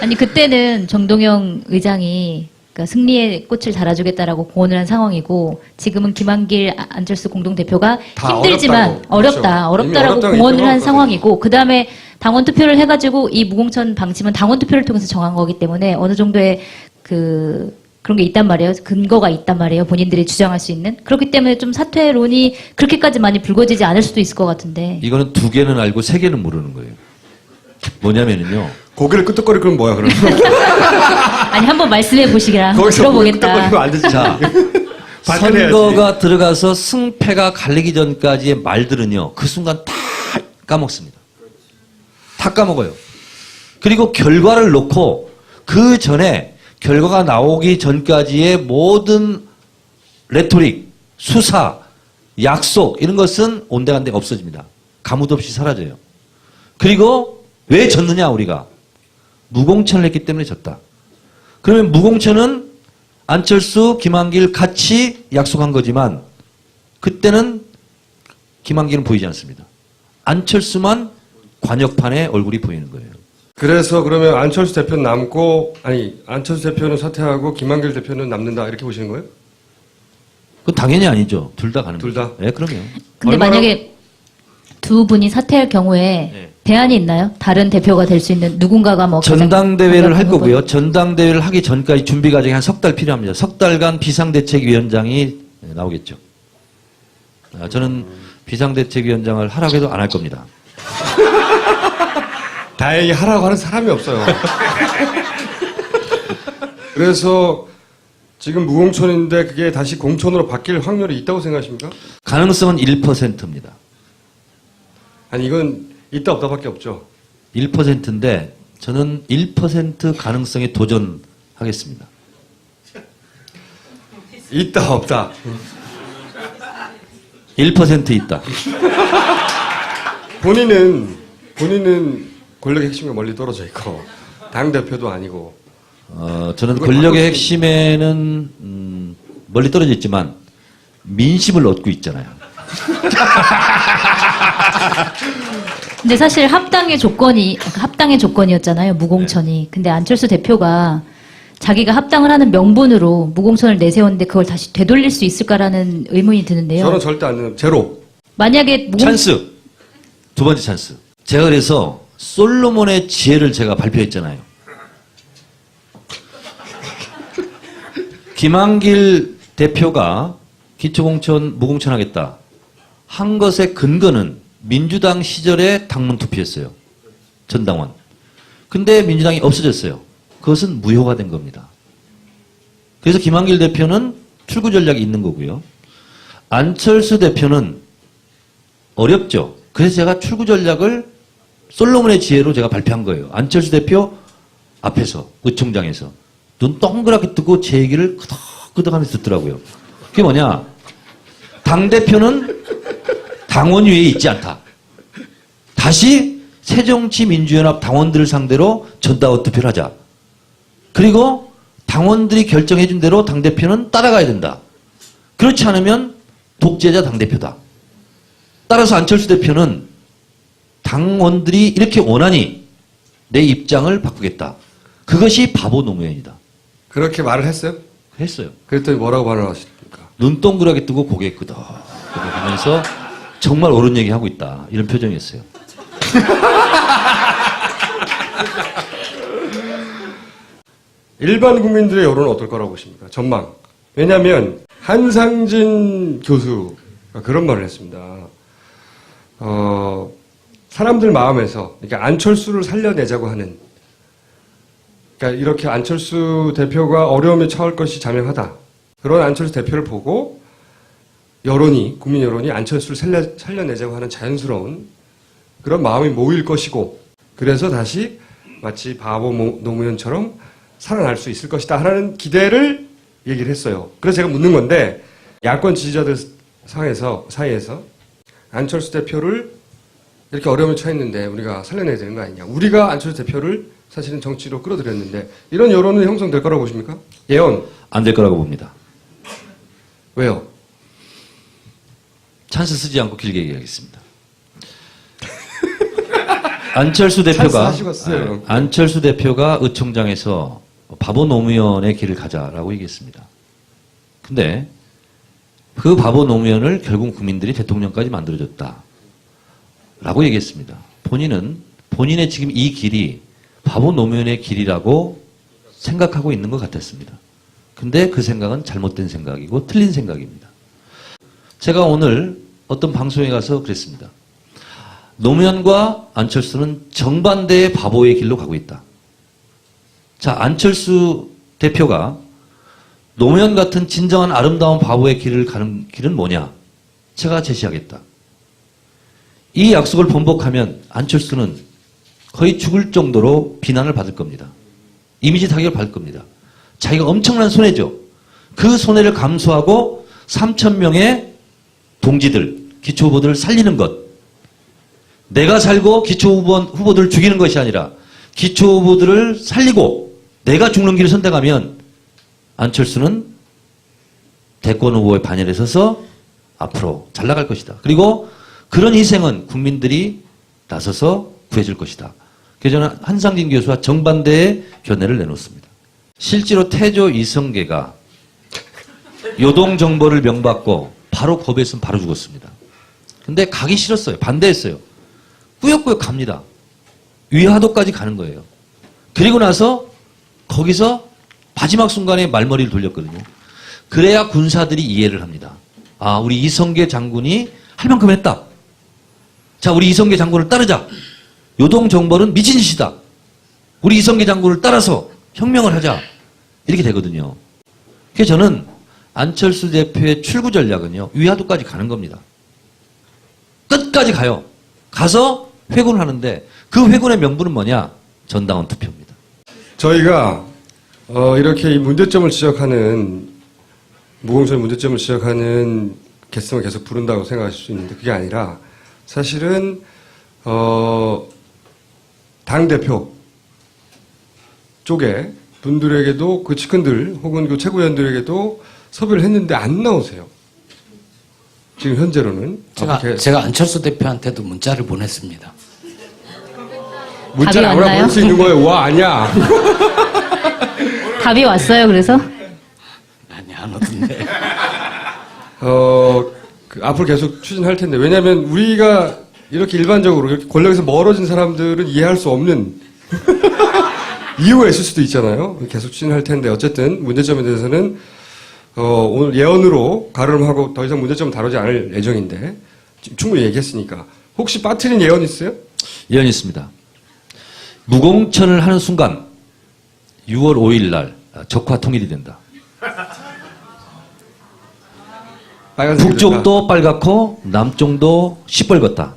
[SPEAKER 2] 아니 그때는 정동영 의장이 그러니까 승리의 꽃을 달아주겠다라고 공언을 한 상황이고 지금은 김한길 안철수 공동대표가
[SPEAKER 1] 다
[SPEAKER 2] 힘들지만
[SPEAKER 1] 어렵다고. 그렇죠. 이미
[SPEAKER 2] 어렵다라고
[SPEAKER 1] 어렵다고
[SPEAKER 2] 공언을 한
[SPEAKER 1] 인정하거든요.
[SPEAKER 2] 상황이고 그 다음에 당원 투표를 해가지고 이 무공천 방침은 당원 투표를 통해서 정한 거기 때문에 어느 정도의 그런 게 있단 말이에요. 근거가 있단 말이에요. 본인들이 주장할 수 있는. 그렇기 때문에 좀 사퇴론이 그렇게까지 많이 불거지지 않을 수도 있을 것 같은데.
[SPEAKER 5] 이거는 2개는 알고 3개는 모르는 거예요. 뭐냐면은요.
[SPEAKER 1] 고개를 끄덕거릴 건 뭐야 그러면?
[SPEAKER 2] 아니 한번 말씀해 보시기라
[SPEAKER 1] 거기서 고개
[SPEAKER 2] 들어보겠다.
[SPEAKER 1] 끄덕거리면 안 되지.
[SPEAKER 5] 자,
[SPEAKER 1] 발끈해야지.
[SPEAKER 5] 선거가 들어가서 승패가 갈리기 전까지의 말들은요. 그 순간 다 까먹습니다. 다 까먹어요. 그리고 결과를 놓고 그 전에 결과가 나오기 전까지의 모든 레토릭, 수사, 약속 이런 것은 온데간데 없어집니다. 가무도 없이 사라져요. 그리고 왜 졌느냐 우리가? 무공천을 했기 때문에 졌다. 그러면 무공천은 안철수, 김한길 같이 약속한 거지만 그때는 김한길은 보이지 않습니다. 안철수만 관역판에 얼굴이 보이는 거예요.
[SPEAKER 1] 그래서 그러면 안철수 대표는 남고 아니 안철수 대표는 사퇴하고 김한길 대표는 남는다 이렇게 보시는 거예요?
[SPEAKER 5] 그건 당연히 아니죠. 둘 다 가는
[SPEAKER 1] 둘
[SPEAKER 5] 거죠.
[SPEAKER 1] 다?
[SPEAKER 5] 네, 그럼요.
[SPEAKER 2] 근데
[SPEAKER 1] 얼마나-
[SPEAKER 2] 만약에 두 분이 사퇴할 경우에
[SPEAKER 5] 네.
[SPEAKER 2] 대안이 있나요? 다른 대표가 될 수 있는 누군가가 뭐 가장
[SPEAKER 5] 전당대회를 할
[SPEAKER 2] 강력한
[SPEAKER 5] 거고요.
[SPEAKER 2] 후보?
[SPEAKER 5] 전당대회를 하기 전까지 준비 과정이 한 석 달 필요합니다. 석 달간 비상대책위원장이 나오겠죠. 저는 비상대책위원장을 하라고 해도 안 할 겁니다.
[SPEAKER 1] 다행히 하라고 하는 사람이 없어요. 그래서 지금 무공천인데 그게 다시 공천으로 바뀔 확률이 있다고 생각하십니까?
[SPEAKER 5] 가능성은 1%입니다.
[SPEAKER 1] 아니 이건 있다 없다밖에 없죠.
[SPEAKER 5] 1%인데 저는 1% 가능성에 도전하겠습니다.
[SPEAKER 1] 있다 없다.
[SPEAKER 5] 1% 있다.
[SPEAKER 1] 본인은 권력의 핵심과 멀리 떨어져 있고 당 대표도 아니고
[SPEAKER 5] 저는
[SPEAKER 1] 그걸
[SPEAKER 5] 권력의
[SPEAKER 1] 바꿀 수
[SPEAKER 5] 핵심에는 멀리 떨어져 있지만 민심을 얻고 있잖아요.
[SPEAKER 2] 근데 사실 합당의 조건이었잖아요. 무공천이. 근데 안철수 대표가 자기가 합당을 하는 명분으로 무공천을 내세웠는데 그걸 다시 되돌릴 수 있을까라는 의문이 드는데요.
[SPEAKER 1] 저는 절대 안 되는 제로.
[SPEAKER 2] 만약에
[SPEAKER 5] 찬스. 두 번째 찬스. 제가 그래서 솔로몬의 지혜를 제가 발표했잖아요. 김한길 대표가 기초공천 무공천하겠다 한 것의 근거는 민주당 시절에 당문 투표였어요. 전당원. 근데 민주당이 없어졌어요. 그것은 무효가 된 겁니다. 그래서 김한길 대표는 출구 전략이 있는 거고요. 안철수 대표는 어렵죠. 그래서 제가 출구 전략을 솔로몬의 지혜로 제가 발표한 거예요. 안철수 대표 앞에서, 의총장에서 눈 동그랗게 뜨고 제 얘기를 끄덕끄덕하면서 듣더라고요. 그게 뭐냐? 당대표는 당원위에 있지 않다. 다시 새정치민주연합 당원들을 상대로 전당원 투표를 하자. 그리고 당원들이 결정해준 대로 당대표는 따라가야 된다. 그렇지 않으면 독재자 당대표다. 따라서 안철수 대표는 당원들이 이렇게 원하니 내 입장을 바꾸겠다. 그것이 바보 노무현이다.
[SPEAKER 1] 그렇게 말을 했어요?
[SPEAKER 5] 했어요.
[SPEAKER 1] 그랬더니 뭐라고 반응하십니까?
[SPEAKER 5] 눈 동그랗게 뜨고 고개 끄덕하면서 정말 옳은 얘기하고 있다. 이런 표정이었어요.
[SPEAKER 1] 일반 국민들의 여론은 어떨 거라고 보십니까? 전망. 왜냐하면 한상진 교수가 그런 말을 했습니다. 사람들 마음에서 그러니까 안철수를 살려내자고 하는, 그러니까 이렇게 안철수 대표가 어려움에 처할 것이 자명하다. 그런 안철수 대표를 보고 국민 여론이 안철수를 살려내자고 하는 자연스러운 그런 마음이 모일 것이고, 그래서 다시 마치 바보 노무현처럼 살아날 수 있을 것이다 하는 기대를 얘기를 했어요. 그래서 제가 묻는 건데, 야권 지지자들 사이에서 안철수 대표를 이렇게 어려움에 처했는데 우리가 살려내야 되는 거 아니냐. 우리가 안철수 대표를 사실은 정치로 끌어들였는데 이런 여론은 형성될 거라고 보십니까? 예언.
[SPEAKER 5] 안 될 거라고 봅니다.
[SPEAKER 1] 왜요?
[SPEAKER 5] 찬스 쓰지 않고 길게 얘기하겠습니다. 안철수
[SPEAKER 1] 찬스
[SPEAKER 5] 대표가
[SPEAKER 1] 하시겠어요.
[SPEAKER 5] 안철수 대표가 의총장에서 바보 노무현의 길을 가자라고 얘기했습니다. 근데 그 바보 노무현을 결국 국민들이 대통령까지 만들어줬다. 라고 얘기했습니다. 본인은 본인의 지금 이 길이 바보 노무현의 길이라고 생각하고 있는 것 같았습니다. 근데 그 생각은 잘못된 생각이고 틀린 생각입니다. 제가 오늘 어떤 방송에 가서 그랬습니다. 노무현과 안철수는 정반대의 바보의 길로 가고 있다. 자, 안철수 대표가 노무현 같은 진정한 아름다운 바보의 길을 가는 길은 뭐냐? 제가 제시하겠다. 이 약속을 번복하면 안철수는 거의 죽을 정도로 비난을 받을 겁니다. 이미지 타격을 받을 겁니다. 자기가 엄청난 손해죠. 그 손해를 감수하고 3,000명의 동지들, 기초후보들을 살리는 것. 내가 살고 기초후보들을 죽이는 것이 아니라 기초후보들을 살리고 내가 죽는 길을 선택하면 안철수는 대권 후보의 반열에 서서 앞으로 잘 나갈 것이다. 그리고 그런 희생은 국민들이 나서서 구해줄 것이다. 그래서 저는 한상진 교수와 정반대의 견해를 내놓습니다. 실제로 태조 이성계가 요동정벌을 명받고 바로 거부했으면 바로 죽었습니다. 근데 가기 싫었어요. 반대했어요. 꾸역꾸역 갑니다. 위화도까지 가는 거예요. 그리고 나서 거기서 마지막 순간에 말머리를 돌렸거든요. 그래야 군사들이 이해를 합니다. 아, 우리 이성계 장군이 할 만큼 했다. 자, 우리 이성계 장군을 따르자. 요동정벌은 미친 짓이다. 우리 이성계 장군을 따라서 혁명을 하자. 이렇게 되거든요. 그래서 저는 안철수 대표의 출구 전략은요, 위화도까지 가는 겁니다. 끝까지 가요. 가서 회군을 하는데 그 회군의 명분은 뭐냐? 전당원 투표입니다.
[SPEAKER 1] 저희가 이렇게 이 문제점을 지적하는, 무공천의 문제점을 지적하는 게스트만 계속 부른다고 생각하실 수 있는데 그게 아니라 사실은 당대표 쪽에 분들에게도 그 측근들 혹은 그 최고위원들에게도 섭외를 했는데 안 나오세요. 지금 현재로는.
[SPEAKER 3] 제가 안철수 대표한테도 문자를 보냈습니다.
[SPEAKER 1] 문자를
[SPEAKER 2] 답이
[SPEAKER 1] 아무나
[SPEAKER 2] 왔나요?
[SPEAKER 1] 볼 수 있는 거예요. 와, 아니야.
[SPEAKER 2] 답이 왔어요. 그래서
[SPEAKER 3] 아니, 안 오던데.
[SPEAKER 1] 앞으로 계속 추진할 텐데. 왜냐하면 우리가 이렇게 일반적으로 이렇게 권력에서 멀어진 사람들은 이해할 수 없는 이유가 있을 수도 있잖아요. 계속 추진할 텐데. 어쨌든 문제점에 대해서는 오늘 예언으로 가름하고 더 이상 문제점 다루지 않을 예정인데 충분히 얘기했으니까. 혹시 빠뜨린 예언 있어요?
[SPEAKER 5] 예언이 있습니다. 무공천을 하는 순간 6월 5일 날 적화 통일이 된다.
[SPEAKER 1] 빨간색이
[SPEAKER 5] 북쪽도 빨갛고 남쪽도 시뻘겋다.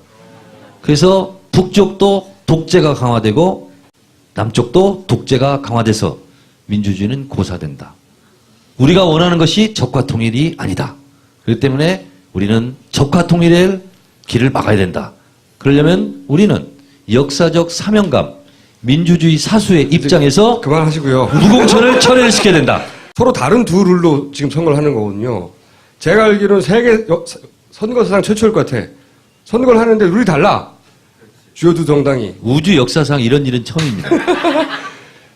[SPEAKER 5] 그래서 북쪽도 독재가 강화되고 남쪽도 독재가 강화돼서 민주주의는 고사된다. 우리가 원하는 것이 적화 통일이 아니다. 그렇기 때문에 우리는 적화 통일의 길을 막아야 된다. 그러려면 우리는 역사적 사명감, 민주주의 사수의 입장에서
[SPEAKER 1] 그만하시고요.
[SPEAKER 5] 무공천을 철회를 시켜야 된다.
[SPEAKER 1] 서로 다른 두 룰로 지금 선거를 하는 거거든요. 제가 알기로는 세계 선거사상 최초일 것 같아. 선거를 하는데 룰이 달라. 주요 두 정당이.
[SPEAKER 5] 우주 역사상 이런 일은 처음입니다.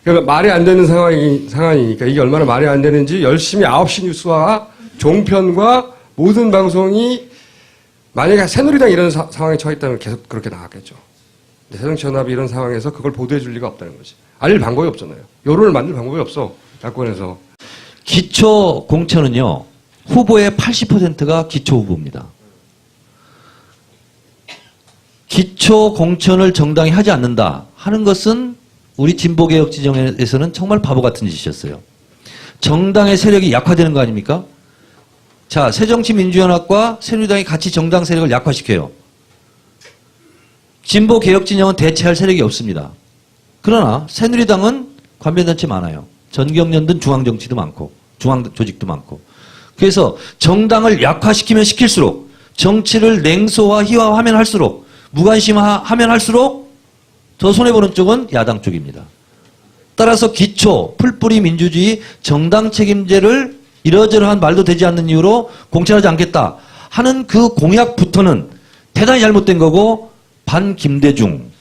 [SPEAKER 1] 그러니까 말이 안 되는 상황이니까 이게 얼마나 말이 안 되는지 열심히 9시 뉴스와 종편과 모든 방송이 만약에 새누리당 이런 상황에 처했다면 계속 그렇게 나갔겠죠. 근데 새정치연합이 이런 상황에서 그걸 보도해 줄 리가 없다는 거지. 알릴 방법이 없잖아요. 여론을 만들 방법이 없어. 야권에서.
[SPEAKER 5] 기초 공천은요, 후보의 80%가 기초 후보입니다. 기초 공천을 정당이 하지 않는다 하는 것은 우리 진보개혁 지정에서는 정말 바보 같은 짓이었어요. 정당의 세력이 약화되는 거 아닙니까? 자, 새정치민주연합과 새누리당이 같이 정당 세력을 약화시켜요. 진보개혁 진영은 대체할 세력이 없습니다. 그러나 새누리당은 관변단체 많아요. 전경련 등 중앙정치도 많고 중앙조직도 많고. 그래서 정당을 약화시키면 시킬수록 정치를 냉소화, 희화화하면 할수록 무관심하면 할수록 더 손해보는 쪽은 야당 쪽입니다. 따라서 기초, 풀뿌리 민주주의, 정당 책임제를 이러저러한 말도 되지 않는 이유로 공천하지 않겠다 하는 그 공약부터는 대단히 잘못된 거고 반김대중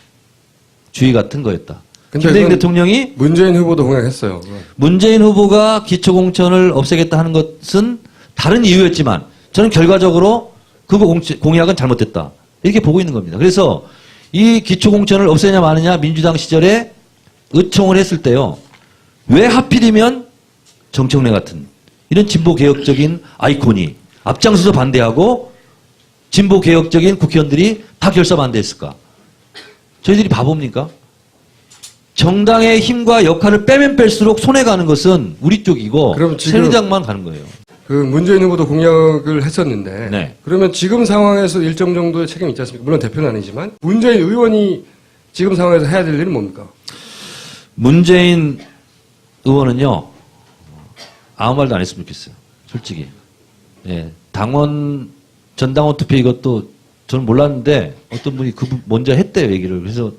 [SPEAKER 5] 주의 같은 거였다. 김대중 대통령이
[SPEAKER 1] 문재인 후보도 공약했어요.
[SPEAKER 5] 문재인 후보가 기초공천을 없애겠다 하는 것은 다른 이유였지만 저는 결과적으로 그 공약은 잘못됐다. 이렇게 보고 있는 겁니다. 그래서 이 기초공천을 없애냐 마느냐 민주당 시절에 의총을 했을 때요. 왜 하필이면 정청래 같은 이런 진보개혁적인 아이콘이 앞장서서 반대하고 진보개혁적인 국회의원들이 다 결사 반대했을까? 저희들이 바보입니까? 정당의 힘과 역할을 빼면 뺄수록 손해가는 것은 우리 쪽이고
[SPEAKER 1] 그럼 지금
[SPEAKER 5] 새누리당만 가는 거예요.
[SPEAKER 1] 그 문재인 후보도 공약을 했었는데
[SPEAKER 5] 네.
[SPEAKER 1] 그러면 지금 상황에서 일정 정도의 책임이 있지 않습니까? 물론 대표는 아니지만 문재인 의원이 지금 상황에서 해야 될 일은 뭡니까?
[SPEAKER 5] 문재인 의원은요. 아무 말도 안 했으면 좋겠어요. 솔직히. 예. 당원 전당원 투표 이것도 저는 몰랐는데 어떤 분이 그분 먼저 했대요 얘기를. 그래서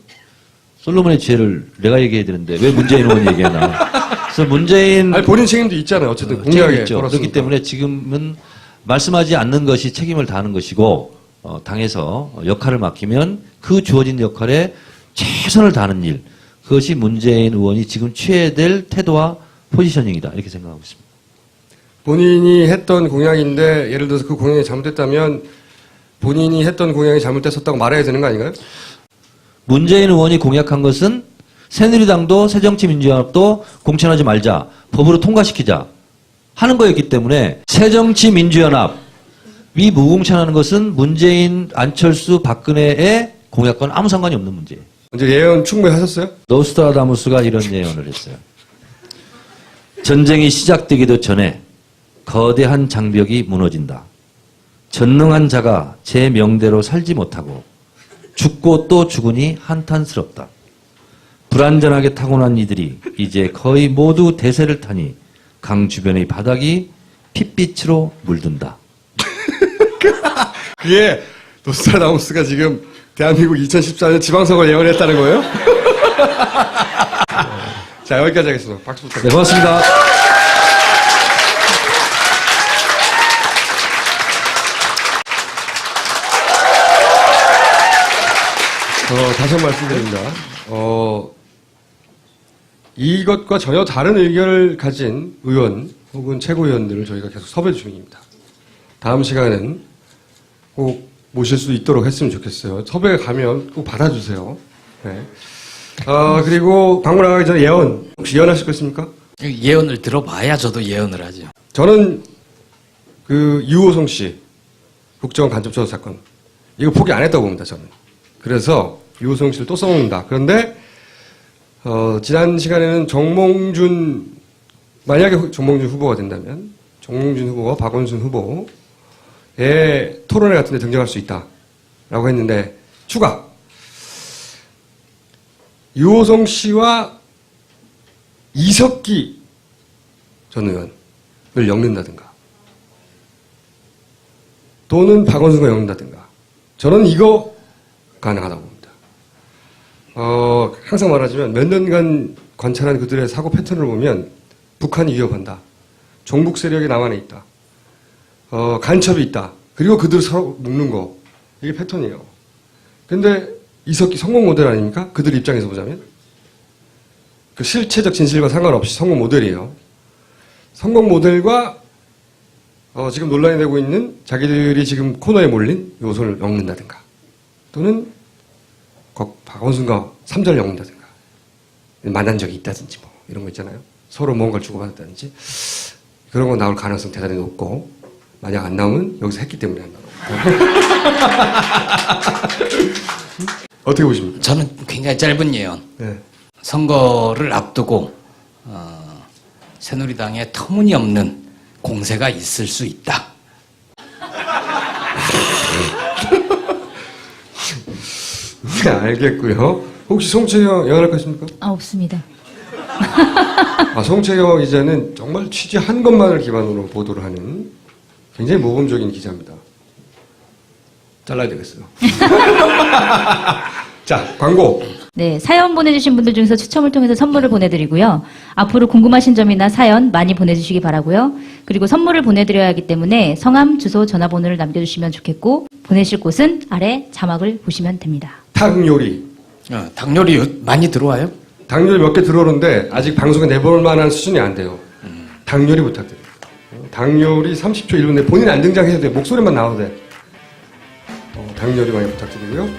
[SPEAKER 5] 솔로몬의 지혜를 내가 얘기해야 되는데 왜 문재인 의원이 얘기하나. 그래서 문재인
[SPEAKER 1] 아니 본인 책임도 있잖아요. 어쨌든
[SPEAKER 5] 책임이
[SPEAKER 1] 공약에
[SPEAKER 5] 있죠.
[SPEAKER 1] 걸었으니까.
[SPEAKER 5] 그렇기 때문에 지금은 말씀하지 않는 것이 책임을 다하는 것이고 당에서 역할을 맡기면 그 주어진 역할에 최선을 다하는 일 그것이 문재인 의원이 지금 취해야 될 태도와 포지셔닝이다 이렇게 생각하고 있습니다.
[SPEAKER 1] 본인이 했던 공약인데 예를 들어서 그 공약이 잘못됐다면 본인이 했던 공약이 잘못됐었다고 말해야 되는 거 아닌가요?
[SPEAKER 5] 문재인 의원이 공약한 것은 새누리당도 새정치민주연합도 공천하지 말자. 법으로 통과시키자. 하는 거였기 때문에 새정치민주연합이 무공천하는 것은 문재인, 안철수, 박근혜의 공약과는 아무 상관이 없는 문제예요.
[SPEAKER 1] 이제 예언 충분히 하셨어요?
[SPEAKER 5] 노스트라다무스가 이런 예언을 했어요. 전쟁이 시작되기도 전에 거대한 장벽이 무너진다. 전능한 자가 제 명대로 살지 못하고 죽고 또 죽으니 한탄스럽다. 불안전하게 타고난 이들이 이제 거의 모두 대세를 타니 강 주변의 바닥이 핏빛으로 물든다.
[SPEAKER 1] 그게 노스트라다무스가 지금 대한민국 2014년 지방선거 예언했다는 거예요? 자, 여기까지 하겠습니다. 박수
[SPEAKER 5] 네,
[SPEAKER 1] 부탁드립니다.
[SPEAKER 5] 고맙습니다.
[SPEAKER 1] 다시 한 번 말씀드립니다. 이것과 전혀 다른 의견을 가진 의원 혹은 최고위원들을 저희가 계속 섭외 중입니다. 다음 시간에는 꼭 모실 수 있도록 했으면 좋겠어요. 섭외 가면 꼭 받아주세요. 네. 그리고 방문 나가기 전에 예언, 혹시 예언하실 거 있습니까?
[SPEAKER 3] 예언을 들어봐야 저도 예언을 하죠.
[SPEAKER 1] 저는 그 유호성 씨 국정원 간접조사 사건 이거 포기 안 했다고 봅니다. 저는. 그래서 유호성 씨를 또 써먹는다. 그런데 지난 시간에는 만약에 정몽준 후보가 된다면, 정몽준 후보와 박원순 후보의 토론회 같은 데 등장할 수 있다라고 했는데, 추가! 유호성 씨와 이석기 전 의원을 엮는다든가, 또는 박원순과 엮는다든가, 저는 이거 가능하다고 봅니다. 항상 말하지만 몇 년간 관찰한 그들의 사고 패턴을 보면 북한이 위협한다. 종북 세력이 남 안에 있다. 간첩이 있다. 그리고 그들을 서로 묶는 거. 이게 패턴이에요. 근데 이석기 성공 모델 아닙니까? 그들 입장에서 보자면. 그 실체적 진실과 상관없이 성공 모델이에요. 성공 모델과 지금 논란이 되고 있는 자기들이 지금 코너에 몰린 요소를 엮는다든가, 또는 박원순과 3절 엮는다든가, 만난 적이 있다든지 뭐 이런 거 있잖아요. 서로 뭔가를 주고받았다든지 그런 거 나올 가능성 대단히 높고, 만약 안 나오면 여기서 했기 때문에 안 나오고. 어떻게 보십니까?
[SPEAKER 3] 저는 굉장히 짧은 예언.
[SPEAKER 1] 네.
[SPEAKER 3] 선거를 앞두고 새누리당에 터무니없는 공세가 있을 수 있다.
[SPEAKER 1] 네, 알겠고요. 혹시 송채경 영원할 것입니까?
[SPEAKER 2] 없습니다.
[SPEAKER 1] 송채경 기자는 정말 취재한 것만을 기반으로 보도를 하는 굉장히 모범적인 기자입니다. 잘라야 되겠어요. 자, 광고.
[SPEAKER 2] 네, 사연 보내주신 분들 중에서 추첨을 통해서 선물을 보내드리고요. 앞으로 궁금하신 점이나 사연 많이 보내주시기 바라고요. 그리고 선물을 보내드려야 하기 때문에 성함, 주소, 전화번호를 남겨주시면 좋겠고, 보내실 곳은 아래 자막을 보시면 됩니다.
[SPEAKER 1] 닭 요리.
[SPEAKER 3] 닭 요리 많이 들어와요?
[SPEAKER 1] 닭 요리 몇 개 들어오는데 아직 방송에 내볼 만한 수준이 안 돼요. 닭 요리 부탁드려요. 닭 요리 30초 1분 내 본인 안 등장해도 돼. 목소리만 나와도 돼. 닭 요리 많이 부탁드리고요.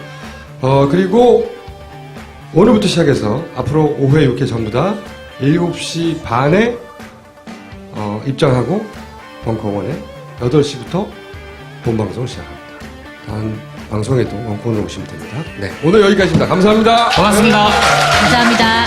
[SPEAKER 1] 그리고 오늘부터 시작해서 앞으로 5회, 6회 전부 다 7시 반에 입장하고 벙커원에 8시부터 본방송을 시작합니다. 다음 방송에도 벙커원으로 오시면 됩니다. 네, 오늘 여기까지입니다. 감사합니다.
[SPEAKER 3] 고맙습니다.
[SPEAKER 2] 감사합니다.